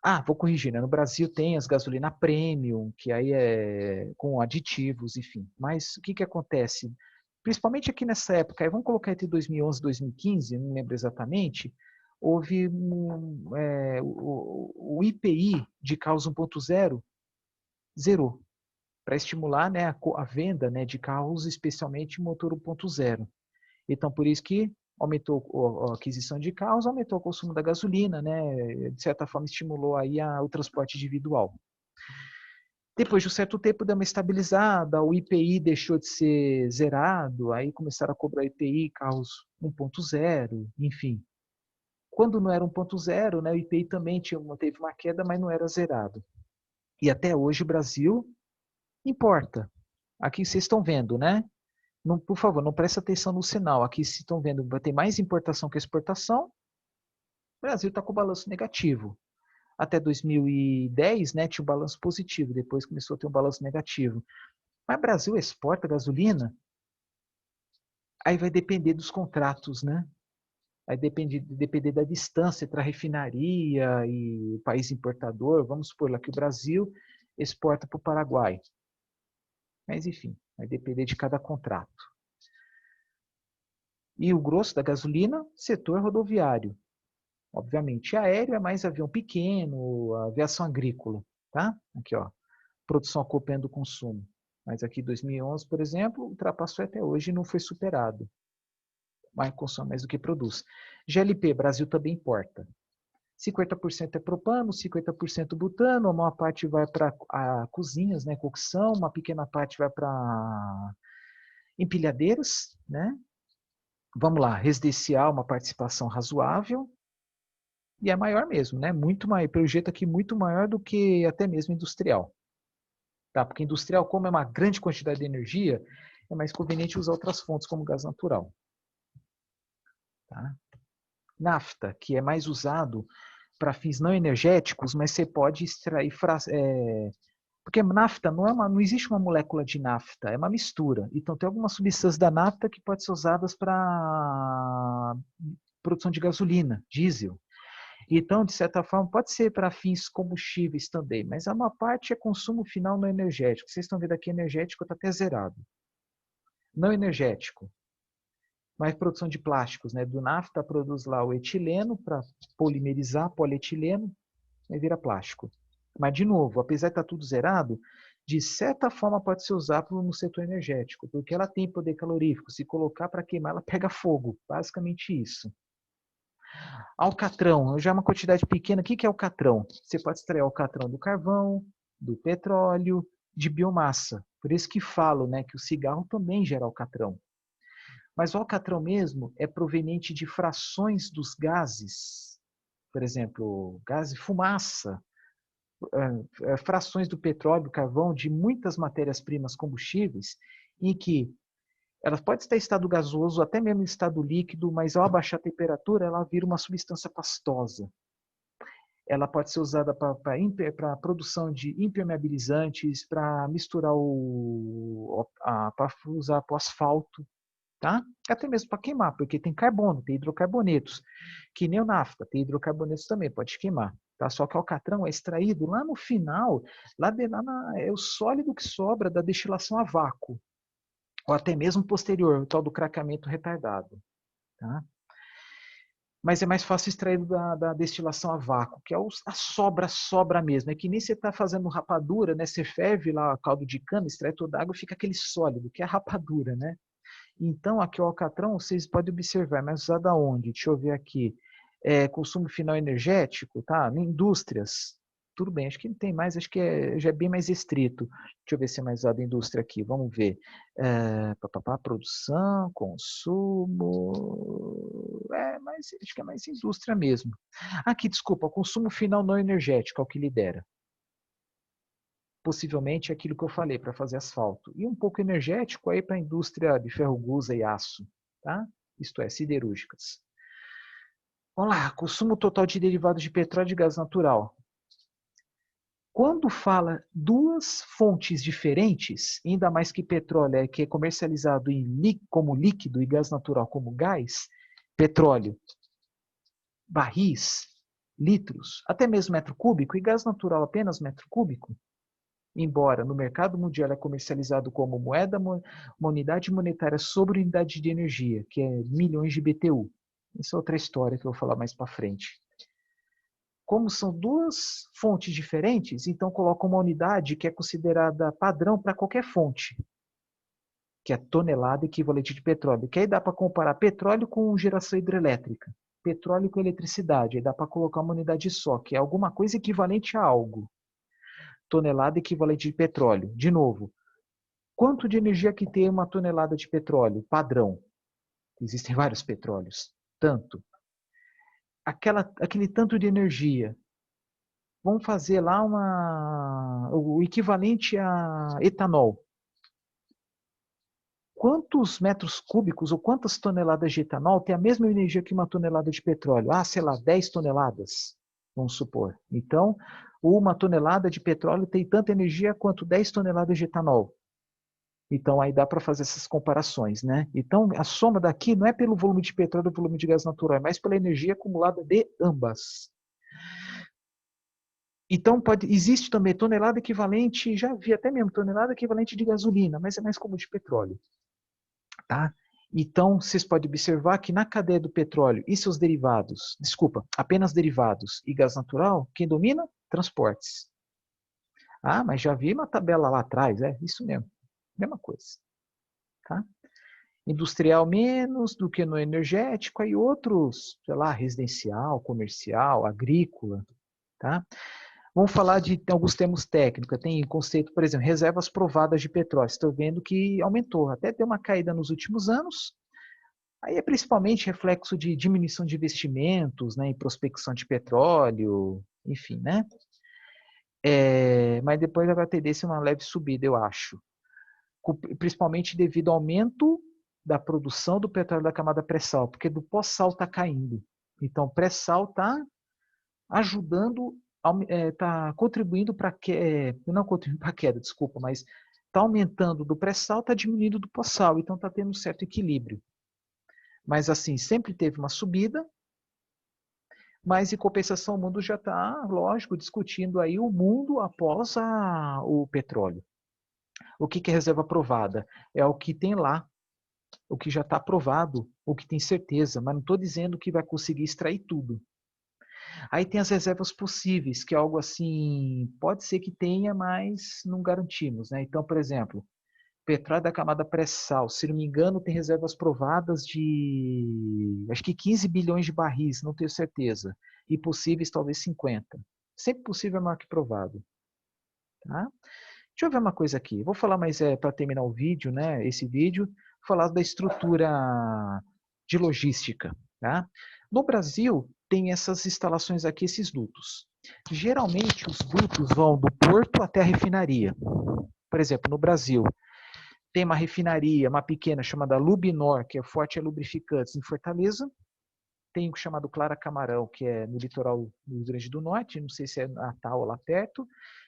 Ah, vou corrigir, né? No Brasil tem as gasolina premium, que aí é com aditivos, enfim. Mas o que acontece? Principalmente aqui nessa época, aí vamos colocar entre 2011 e 2015, não lembro exatamente, houve o IPI de carros 1.0 zerou, para estimular, né, a venda, né, de carros, especialmente motor 1.0. Então, por isso que aumentou a aquisição de carros, aumentou o consumo da gasolina, né? De certa forma, estimulou aí o transporte individual. Depois de um certo tempo, deu uma estabilizada, o IPI deixou de ser zerado, aí começaram a cobrar IPI, carros 1.0, enfim. Quando não era 1.0, né, o IPI também teve uma queda, mas não era zerado. E até hoje o Brasil importa. Aqui vocês estão vendo, né? Não, por favor, não preste atenção no sinal. Aqui se estão vendo, vai ter mais importação que exportação. O Brasil está com balanço negativo. Até 2010, né, tinha um balanço positivo. Depois começou a ter um balanço negativo. Mas o Brasil exporta gasolina? Aí vai depender dos contratos, né? Vai depender da distância entre a refinaria e o país importador. Vamos supor lá que o Brasil exporta para o Paraguai. Mas, enfim, vai depender de cada contrato. E o grosso da gasolina, setor rodoviário. Obviamente, aéreo é mais avião pequeno, aviação agrícola, tá? Aqui, ó, produção acompanhando o consumo. Mas aqui 2011, por exemplo, ultrapassou até hoje e não foi superado. Mais consome mais do que produz. GLP, Brasil também importa. 50% é propano, 50% butano, a maior parte vai para cozinhas, né, cocção, uma pequena parte vai para empilhadeiras, né? Vamos lá, residencial, uma participação razoável, e é maior mesmo, né? Muito maior, pelo jeito aqui, muito maior do que até mesmo industrial. Tá? Porque industrial, como é uma grande quantidade de energia, é mais conveniente usar outras fontes, como gás natural. Tá? Nafta, que é mais usado para fins não energéticos, mas você pode extrair. Porque nafta não existe uma molécula de nafta, é uma mistura. Então, tem algumas substâncias da nafta que podem ser usadas para produção de gasolina, diesel. Então, de certa forma, pode ser para fins combustíveis também, mas a maior parte é consumo final não energético. Vocês estão vendo aqui, energético está até zerado. Não energético, mas produção de plásticos, né? Do nafta produz lá o etileno para polimerizar polietileno e vira plástico. Mas, de novo, apesar de estar tudo zerado, de certa forma pode ser usado no setor energético, porque ela tem poder calorífico. Se colocar para queimar, ela pega fogo. Basicamente isso. Alcatrão, já é uma quantidade pequena. O que é alcatrão? Você pode extrair alcatrão do carvão, do petróleo, de biomassa. Por isso que falo, né, que o cigarro também gera alcatrão. Mas o alcatrão mesmo é proveniente de frações dos gases. Por exemplo, gás de fumaça. frações do petróleo, do carvão, de muitas matérias-primas combustíveis, em que ela pode estar em estado gasoso, até mesmo em estado líquido, mas ao abaixar a temperatura, ela vira uma substância pastosa. Ela pode ser usada para a produção de impermeabilizantes, para misturar para usar para o asfalto, tá? Até mesmo para queimar, porque tem carbono, tem hidrocarbonetos, que nem o nafta, tem hidrocarbonetos também, pode queimar. Tá? Só que o alcatrão é extraído lá no final, é o sólido que sobra da destilação a vácuo, ou até mesmo posterior, o tal do cracamento retardado. Tá? Mas é mais fácil extrair da destilação a vácuo, que é a sobra mesmo. É que nem você está fazendo rapadura, né? Você ferve lá o caldo de cana, extrai toda a água e fica aquele sólido, que é a rapadura, né? Então, aqui o alcatrão, vocês podem observar, mas usado aonde? Deixa eu ver aqui. Consumo final energético, tá? Em indústrias. Tudo bem, acho que não tem mais, acho que já é bem mais restrito. Deixa eu ver se é mais usado em indústria aqui. Vamos ver. Produção, consumo. Mas acho que é mais indústria mesmo. Aqui, desculpa, consumo final não energético é o que lidera. Possivelmente aquilo que eu falei para fazer asfalto. E um pouco energético aí para a indústria de ferro gusa e aço, tá? Isto é, siderúrgicas. Vamos lá, consumo total de derivados de petróleo e de gás natural. Quando fala duas fontes diferentes, ainda mais que petróleo que é comercializado como líquido e gás natural como gás, petróleo, barris, litros, até mesmo metro cúbico, e gás natural apenas metro cúbico, embora no mercado mundial é comercializado como uma unidade monetária sobre unidade de energia, que é milhões de BTU. Essa é outra história que eu vou falar mais para frente. Como são duas fontes diferentes, então coloca uma unidade que é considerada padrão para qualquer fonte, que é tonelada equivalente de petróleo. Que aí dá para comparar petróleo com geração hidrelétrica, petróleo com eletricidade. Aí dá para colocar uma unidade só, que é alguma coisa equivalente a algo. Tonelada equivalente de petróleo. De novo, quanto de energia que tem uma tonelada de petróleo? Padrão. Existem vários petróleos. Tanto. Aquele tanto de energia. Vamos fazer lá o equivalente a etanol. Quantos metros cúbicos ou quantas toneladas de etanol tem a mesma energia que uma tonelada de petróleo? Sei lá, 10 toneladas, vamos supor. Então, uma tonelada de petróleo tem tanta energia quanto 10 toneladas de etanol. Então, aí dá para fazer essas comparações, né? Então, a soma daqui não é pelo volume de petróleo ou volume de gás natural, é mais pela energia acumulada de ambas. Então, existe também tonelada equivalente, já vi até mesmo tonelada equivalente de gasolina, mas é mais como de petróleo. Tá? Então, vocês podem observar que na cadeia do petróleo e seus derivados, apenas derivados e gás natural, quem domina? Transportes. Mas já vi uma tabela lá atrás, isso mesmo, mesma coisa. Tá? Industrial menos do que no energético, aí outros, sei lá, residencial, comercial, agrícola, tá? Vamos falar de alguns termos técnicos. Tem conceito, por exemplo, reservas provadas de petróleo. Estou vendo que aumentou. Até deu uma caída nos últimos anos. Aí é principalmente reflexo de diminuição de investimentos, né, em prospecção de petróleo, enfim, né? Mas depois vai ter desse uma leve subida, eu acho. Principalmente devido ao aumento da produção do petróleo da camada pré-sal, porque do pós-sal está caindo. Então, o pré-sal está ajudando, está contribuindo para não contribuindo para a queda, desculpa, mas está aumentando do pré-sal, está diminuindo do pós-sal, então está tendo um certo equilíbrio. Mas assim, sempre teve uma subida, mas em compensação o mundo já está, lógico, discutindo aí o mundo após o petróleo. O que é reserva provada? É o que tem lá, o que já está aprovado, o que tem certeza, mas não estou dizendo que vai conseguir extrair tudo. Aí tem as reservas possíveis, que é algo assim, pode ser que tenha, mas não garantimos, né? Então, por exemplo, petróleo da camada pré-sal, se não me engano, tem reservas provadas de, acho que 15 bilhões de barris, não tenho certeza. E possíveis talvez 50. Sempre possível é maior que provado. Tá? Deixa eu ver uma coisa aqui. Vou falar mais para terminar o vídeo, né? Esse vídeo, falar da estrutura de logística. Tá? No Brasil, tem essas instalações aqui, esses dutos. Geralmente, os dutos vão do porto até a refinaria. Por exemplo, no Brasil, tem uma refinaria, uma pequena, chamada Lubinor, que é forte em lubrificantes, em Fortaleza. Tem o chamado Clara Camarão, que é no litoral do Rio Grande do Norte, não sei se é Natal ou lá perto.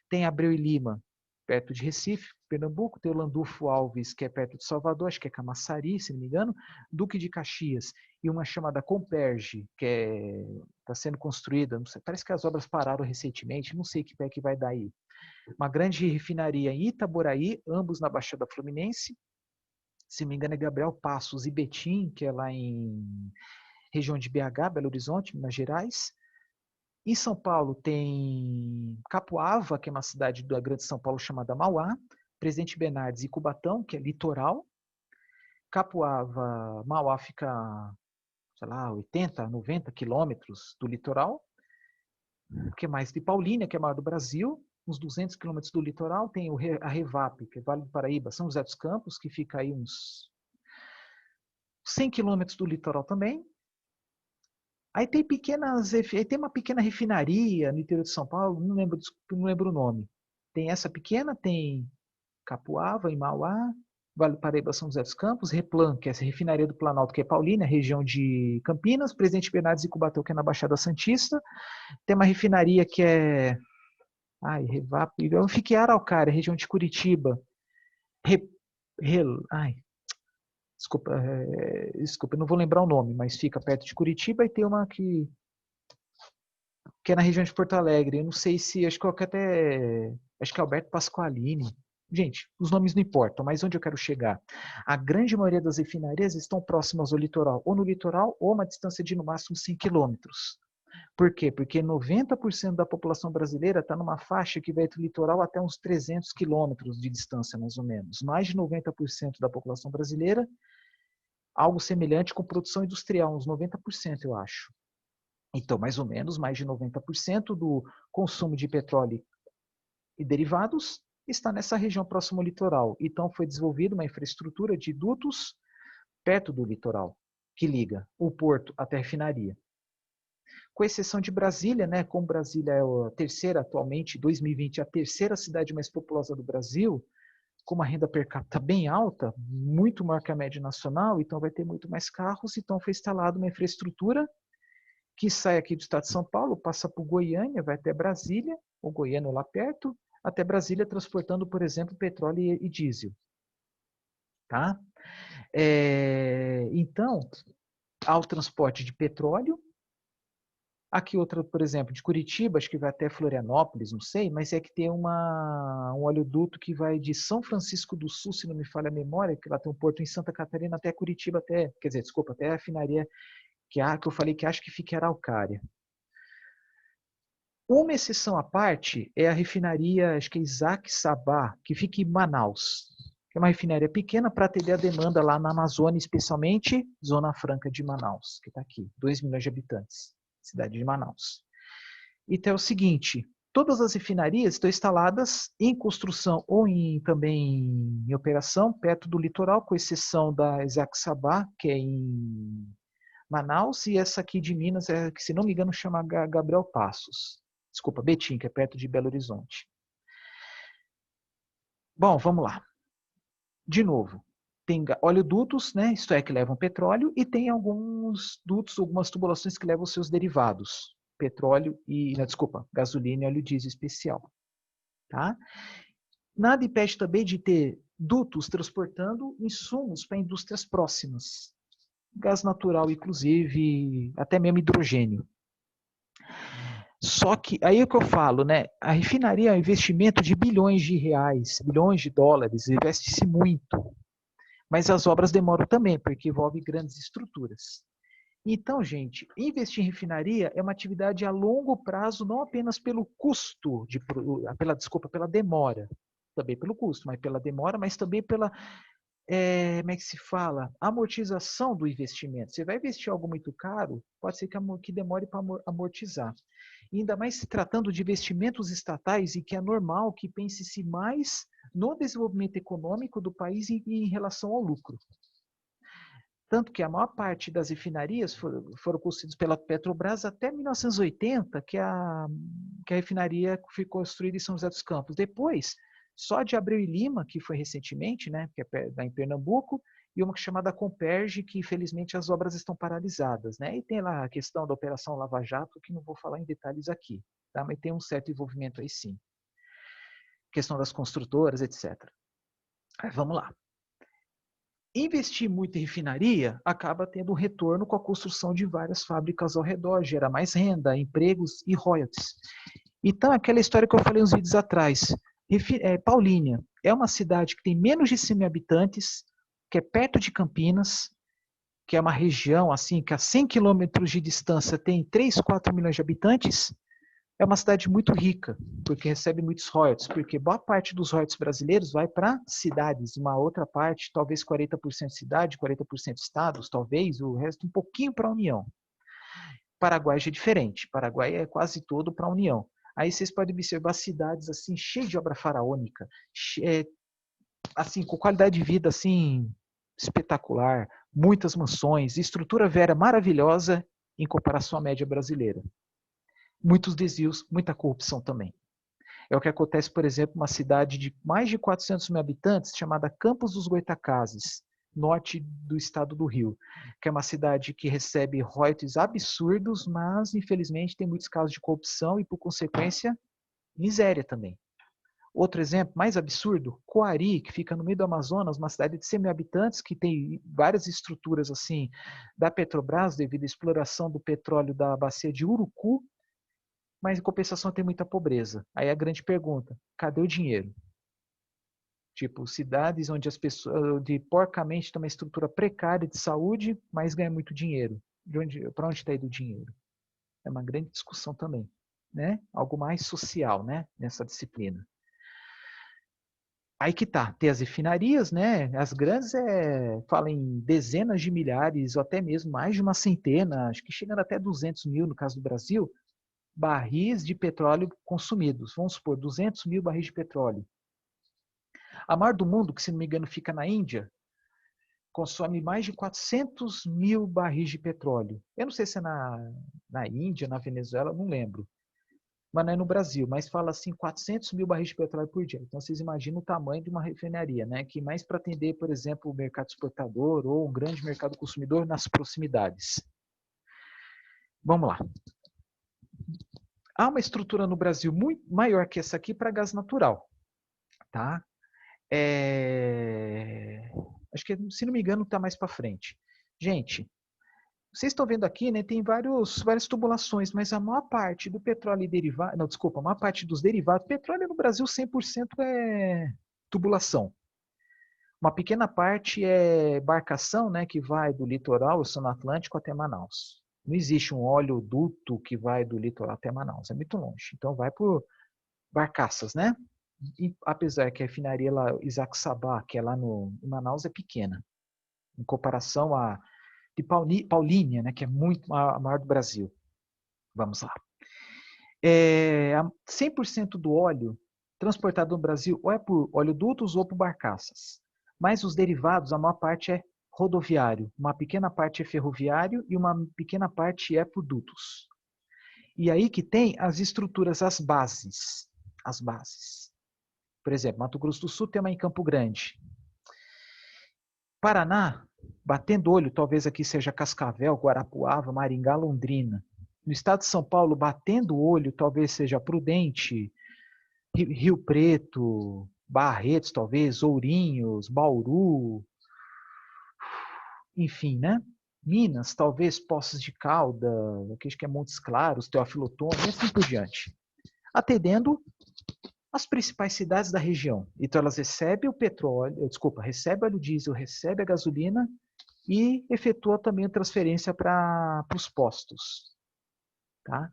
Tem Abreu e Lima, perto de Recife, Pernambuco. Tem o Landulfo Alves, que é perto de Salvador, acho que é Camaçari, se não me engano. Duque de Caxias. E uma chamada Comperge, que está sendo construída, não sei, parece que as obras pararam recentemente, não sei que pé que vai dar aí. Uma grande refinaria em Itaboraí, ambos na Baixada Fluminense. Se não me engano é Gabriel Passos e Betim, que é lá em região de BH, Belo Horizonte, Minas Gerais. Em São Paulo tem Capoava, que é uma cidade da Grande São Paulo chamada Mauá, Presidente Bernardes e Cubatão, que é litoral. Capoava, Mauá fica, sei lá, 80, 90 quilômetros do litoral. O que mais? De Paulínia, que é a maior do Brasil, uns 200 quilômetros do litoral. Tem a Revap, que é Vale do Paraíba, São José dos Campos, que fica aí uns 100 quilômetros do litoral também. Aí tem tem uma pequena refinaria no interior de São Paulo, não lembro o nome. Tem essa pequena, tem Capuava, em Mauá, Vale do Paraíba, São José dos Campos, Replan, que é essa refinaria do Planalto, que é Paulínia, região de Campinas, Presidente Bernardes e Cubatão, que é na Baixada Santista. Tem uma refinaria que é, Revap, eu fiquei em Araucária, região de Curitiba. Re, Re, ai, desculpa, eu não vou lembrar o nome, mas fica perto de Curitiba. E tem uma que é na região de Porto Alegre. Eu não sei se, acho que acho que é Alberto Pasqualini. Gente, os nomes não importam, mas onde eu quero chegar? A grande maioria das refinarias estão próximas ao litoral, ou no litoral, ou a uma distância de no máximo 5 quilômetros. Por quê? Porque 90% da população brasileira está numa faixa que vai do litoral até uns 300 quilômetros de distância, mais ou menos. Mais de 90% da população brasileira, algo semelhante com produção industrial, uns 90%, eu acho. Então, mais ou menos, mais de 90% do consumo de petróleo e derivados está nessa região próxima ao litoral. Então, foi desenvolvida uma infraestrutura de dutos perto do litoral, que liga o porto até a refinaria. Com exceção de Brasília, né? Como Brasília é a terceira atualmente, 2020, a terceira cidade mais populosa do Brasil, com uma renda per capita bem alta, muito maior que a média nacional, então vai ter muito mais carros, então foi instalada uma infraestrutura que sai aqui do estado de São Paulo, passa por Goiânia, vai até Brasília, ou Goiânia lá perto, até Brasília, transportando, por exemplo, petróleo e diesel. Tá? Então, há o transporte de petróleo. Aqui outra, por exemplo, de Curitiba, acho que vai até Florianópolis, não sei, mas é que tem um oleoduto que vai de São Francisco do Sul, se não me falha a memória, que lá tem um porto em Santa Catarina, até Curitiba, quer dizer, desculpa, até a refinaria que eu falei que acho que fica em Araucária. Uma exceção à parte é a refinaria, acho que é Isaac Sabá, que fica em Manaus. É uma refinaria pequena para atender a demanda lá na Amazônia, especialmente Zona Franca de Manaus, que está aqui, 2 milhões de habitantes, cidade de Manaus. Então é o seguinte, todas as refinarias estão instaladas em construção ou também em operação perto do litoral, com exceção da Isaac Sabá, que é em Manaus, e essa aqui de Minas, que se não me engano chama Gabriel Passos. Desculpa, Betim, que é perto de Belo Horizonte. Bom, vamos lá. De novo, tem oleodutos, né? Isto é, que levam petróleo, e tem alguns dutos, algumas tubulações que levam os seus derivados. Petróleo gasolina e óleo diesel especial. Tá? Nada impede também de ter dutos transportando insumos para indústrias próximas. Gás natural, inclusive, até mesmo hidrogênio. Só que, aí é o que eu falo, né? A refinaria é um investimento de bilhões de reais, bilhões de dólares, investe-se muito. Mas as obras demoram também, porque envolve grandes estruturas. Então, gente, investir em refinaria é uma atividade a longo prazo, não apenas pelo custo, pela demora, também pelo custo, mas pela demora, mas também pela, como é que se fala? Amortização do investimento. Você vai investir algo muito caro, pode ser que demore para amortizar. E ainda mais se tratando de investimentos estatais, e que é normal que pense-se mais no desenvolvimento econômico do país em relação ao lucro. Tanto que a maior parte das refinarias foram construídas pela Petrobras até 1980, que que a refinaria foi construída em São José dos Campos. Depois, só de Abreu e Lima, que foi recentemente, né, que é em Pernambuco, e uma chamada Comperge, que infelizmente as obras estão paralisadas, né? E tem lá a questão da Operação Lava Jato, que não vou falar em detalhes aqui, tá? Mas tem um certo envolvimento aí sim. Questão das construtoras, etc. Aí, vamos lá. Investir muito em refinaria acaba tendo um retorno com a construção de várias fábricas ao redor, gera mais renda, empregos e royalties. Então, aquela história que eu falei uns vídeos atrás, Paulínia é uma cidade que tem menos de 100 mil habitantes, que é perto de Campinas, que é uma região assim que a 100 quilômetros de distância tem 3, 4 milhões de habitantes, é uma cidade muito rica, porque recebe muitos royalties, porque boa parte dos royalties brasileiros vai para cidades, uma outra parte, talvez 40% cidade, 40% estados, talvez, o resto um pouquinho para a União. Paraguai já é diferente, Paraguai é quase todo para a União. Aí vocês podem observar cidades assim cheias de obra faraônica, assim com qualidade de vida assim espetacular, muitas mansões, estrutura viária maravilhosa em comparação à média brasileira. Muitos desvios, muita corrupção também. É o que acontece, por exemplo, uma cidade de mais de 400 mil habitantes, chamada Campos dos Goytacazes, norte do estado do Rio, que é uma cidade que recebe royalties absurdos, mas, infelizmente, tem muitos casos de corrupção e, por consequência, miséria também. Outro exemplo, mais absurdo, Coari, que fica no meio do Amazonas, uma cidade de 100 mil habitantes, que tem várias estruturas assim da Petrobras, devido à exploração do petróleo da bacia de Urucu, mas em compensação tem muita pobreza. Aí a grande pergunta, cadê o dinheiro? Tipo, cidades onde as pessoas, de porcamente tem uma estrutura precária de saúde, mas ganha muito dinheiro. Para onde está indo o dinheiro? É uma grande discussão também, né? Algo mais social, né? Nessa disciplina. Aí que tá, tem as refinarias, né? As grandes falam em dezenas de milhares, ou até mesmo mais de uma centena, acho que chegando até 200 mil no caso do Brasil, barris de petróleo consumidos. Vamos supor, 200 mil barris de petróleo. A maior do mundo, que se não me engano fica na Índia, consome mais de 400 mil barris de petróleo. Eu não sei se é na Índia, na Venezuela, não lembro. Mas não é no Brasil, mas fala assim 400 mil barris de petróleo por dia. Então vocês imaginam o tamanho de uma refinaria, né? Que mais para atender, por exemplo, o mercado exportador ou um grande mercado consumidor nas proximidades. Vamos lá. Há uma estrutura no Brasil muito maior que essa aqui para gás natural, tá? Acho que, se não me engano, está mais para frente. Gente, vocês estão vendo aqui, né? Tem várias tubulações, mas a maior parte do petróleo e derivado, não, desculpa, a maior parte dos derivados, petróleo no Brasil 100% é tubulação. Uma pequena parte é embarcação, né, que vai do litoral, Oceano Atlântico até Manaus. Não existe um oleoduto que vai do litoral até Manaus, é muito longe. Então vai por barcaças, né? E, apesar que a refinaria lá, Isaac Sabá, que é lá em Manaus, é pequena, em comparação a de Paulínia, né, que é muito a maior do Brasil. Vamos lá. 100% do óleo transportado no Brasil ou é por oleodutos ou por barcaças. Mas os derivados, a maior parte é rodoviário, uma pequena parte é ferroviário e uma pequena parte é por dutos. E aí que tem as estruturas, as bases. As bases. Por exemplo, Mato Grosso do Sul tem uma em Campo Grande. Paraná, batendo olho, talvez aqui seja Cascavel, Guarapuava, Maringá, Londrina. No estado de São Paulo, batendo olho, talvez seja Prudente, Rio Preto, Barretos, talvez, Ourinhos, Bauru, enfim, né? Minas, talvez Poços de Calda, que acho que é Montes Claros, Teófilo Otoni, e assim por diante. Atendendo as principais cidades da região. Então elas recebem o petróleo, recebe óleo diesel, recebe a gasolina e efetua também a transferência para os postos. Tá?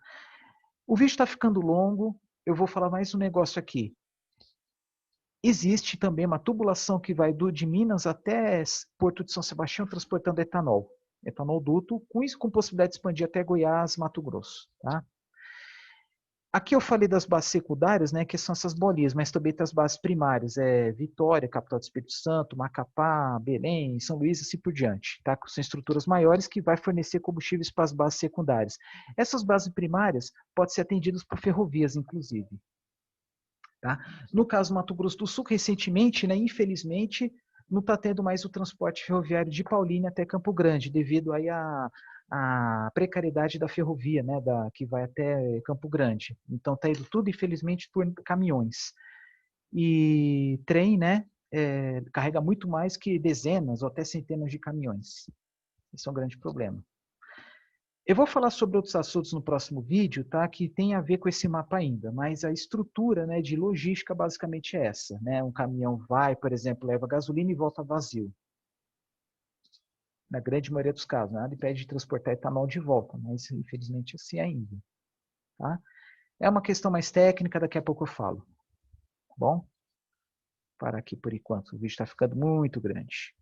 O vídeo está ficando longo, eu vou falar mais um negócio aqui. Existe também uma tubulação que vai de Minas até Porto de São Sebastião transportando etanol. Etanol duto, com isso com possibilidade de expandir até Goiás, Mato Grosso. Tá? Aqui eu falei das bases secundárias, né, que são essas bolinhas, mas também tem as bases primárias, Vitória, capital do Espírito Santo, Macapá, Belém, São Luís, assim por diante, tá? São estruturas maiores que vai fornecer combustíveis para as bases secundárias. Essas bases primárias podem ser atendidas por ferrovias, inclusive. Tá? No caso do Mato Grosso do Sul, recentemente, né, infelizmente, não está tendo mais o transporte ferroviário de Paulínia até Campo Grande, devido aí à precariedade da ferrovia, né, que vai até Campo Grande. Então está indo tudo, infelizmente, por caminhões. E trem, né, carrega muito mais que dezenas ou até centenas de caminhões. Esse é um grande problema. Eu vou falar sobre outros assuntos no próximo vídeo, tá? Que tem a ver com esse mapa ainda, mas a estrutura, né, de logística basicamente é essa, né? Um caminhão vai, por exemplo, leva gasolina e volta vazio. Na grande maioria dos casos, nada impede de transportar etanol de volta, mas infelizmente assim ainda, tá? É uma questão mais técnica, daqui a pouco eu falo, tá bom? Para aqui por enquanto, o vídeo está ficando muito grande.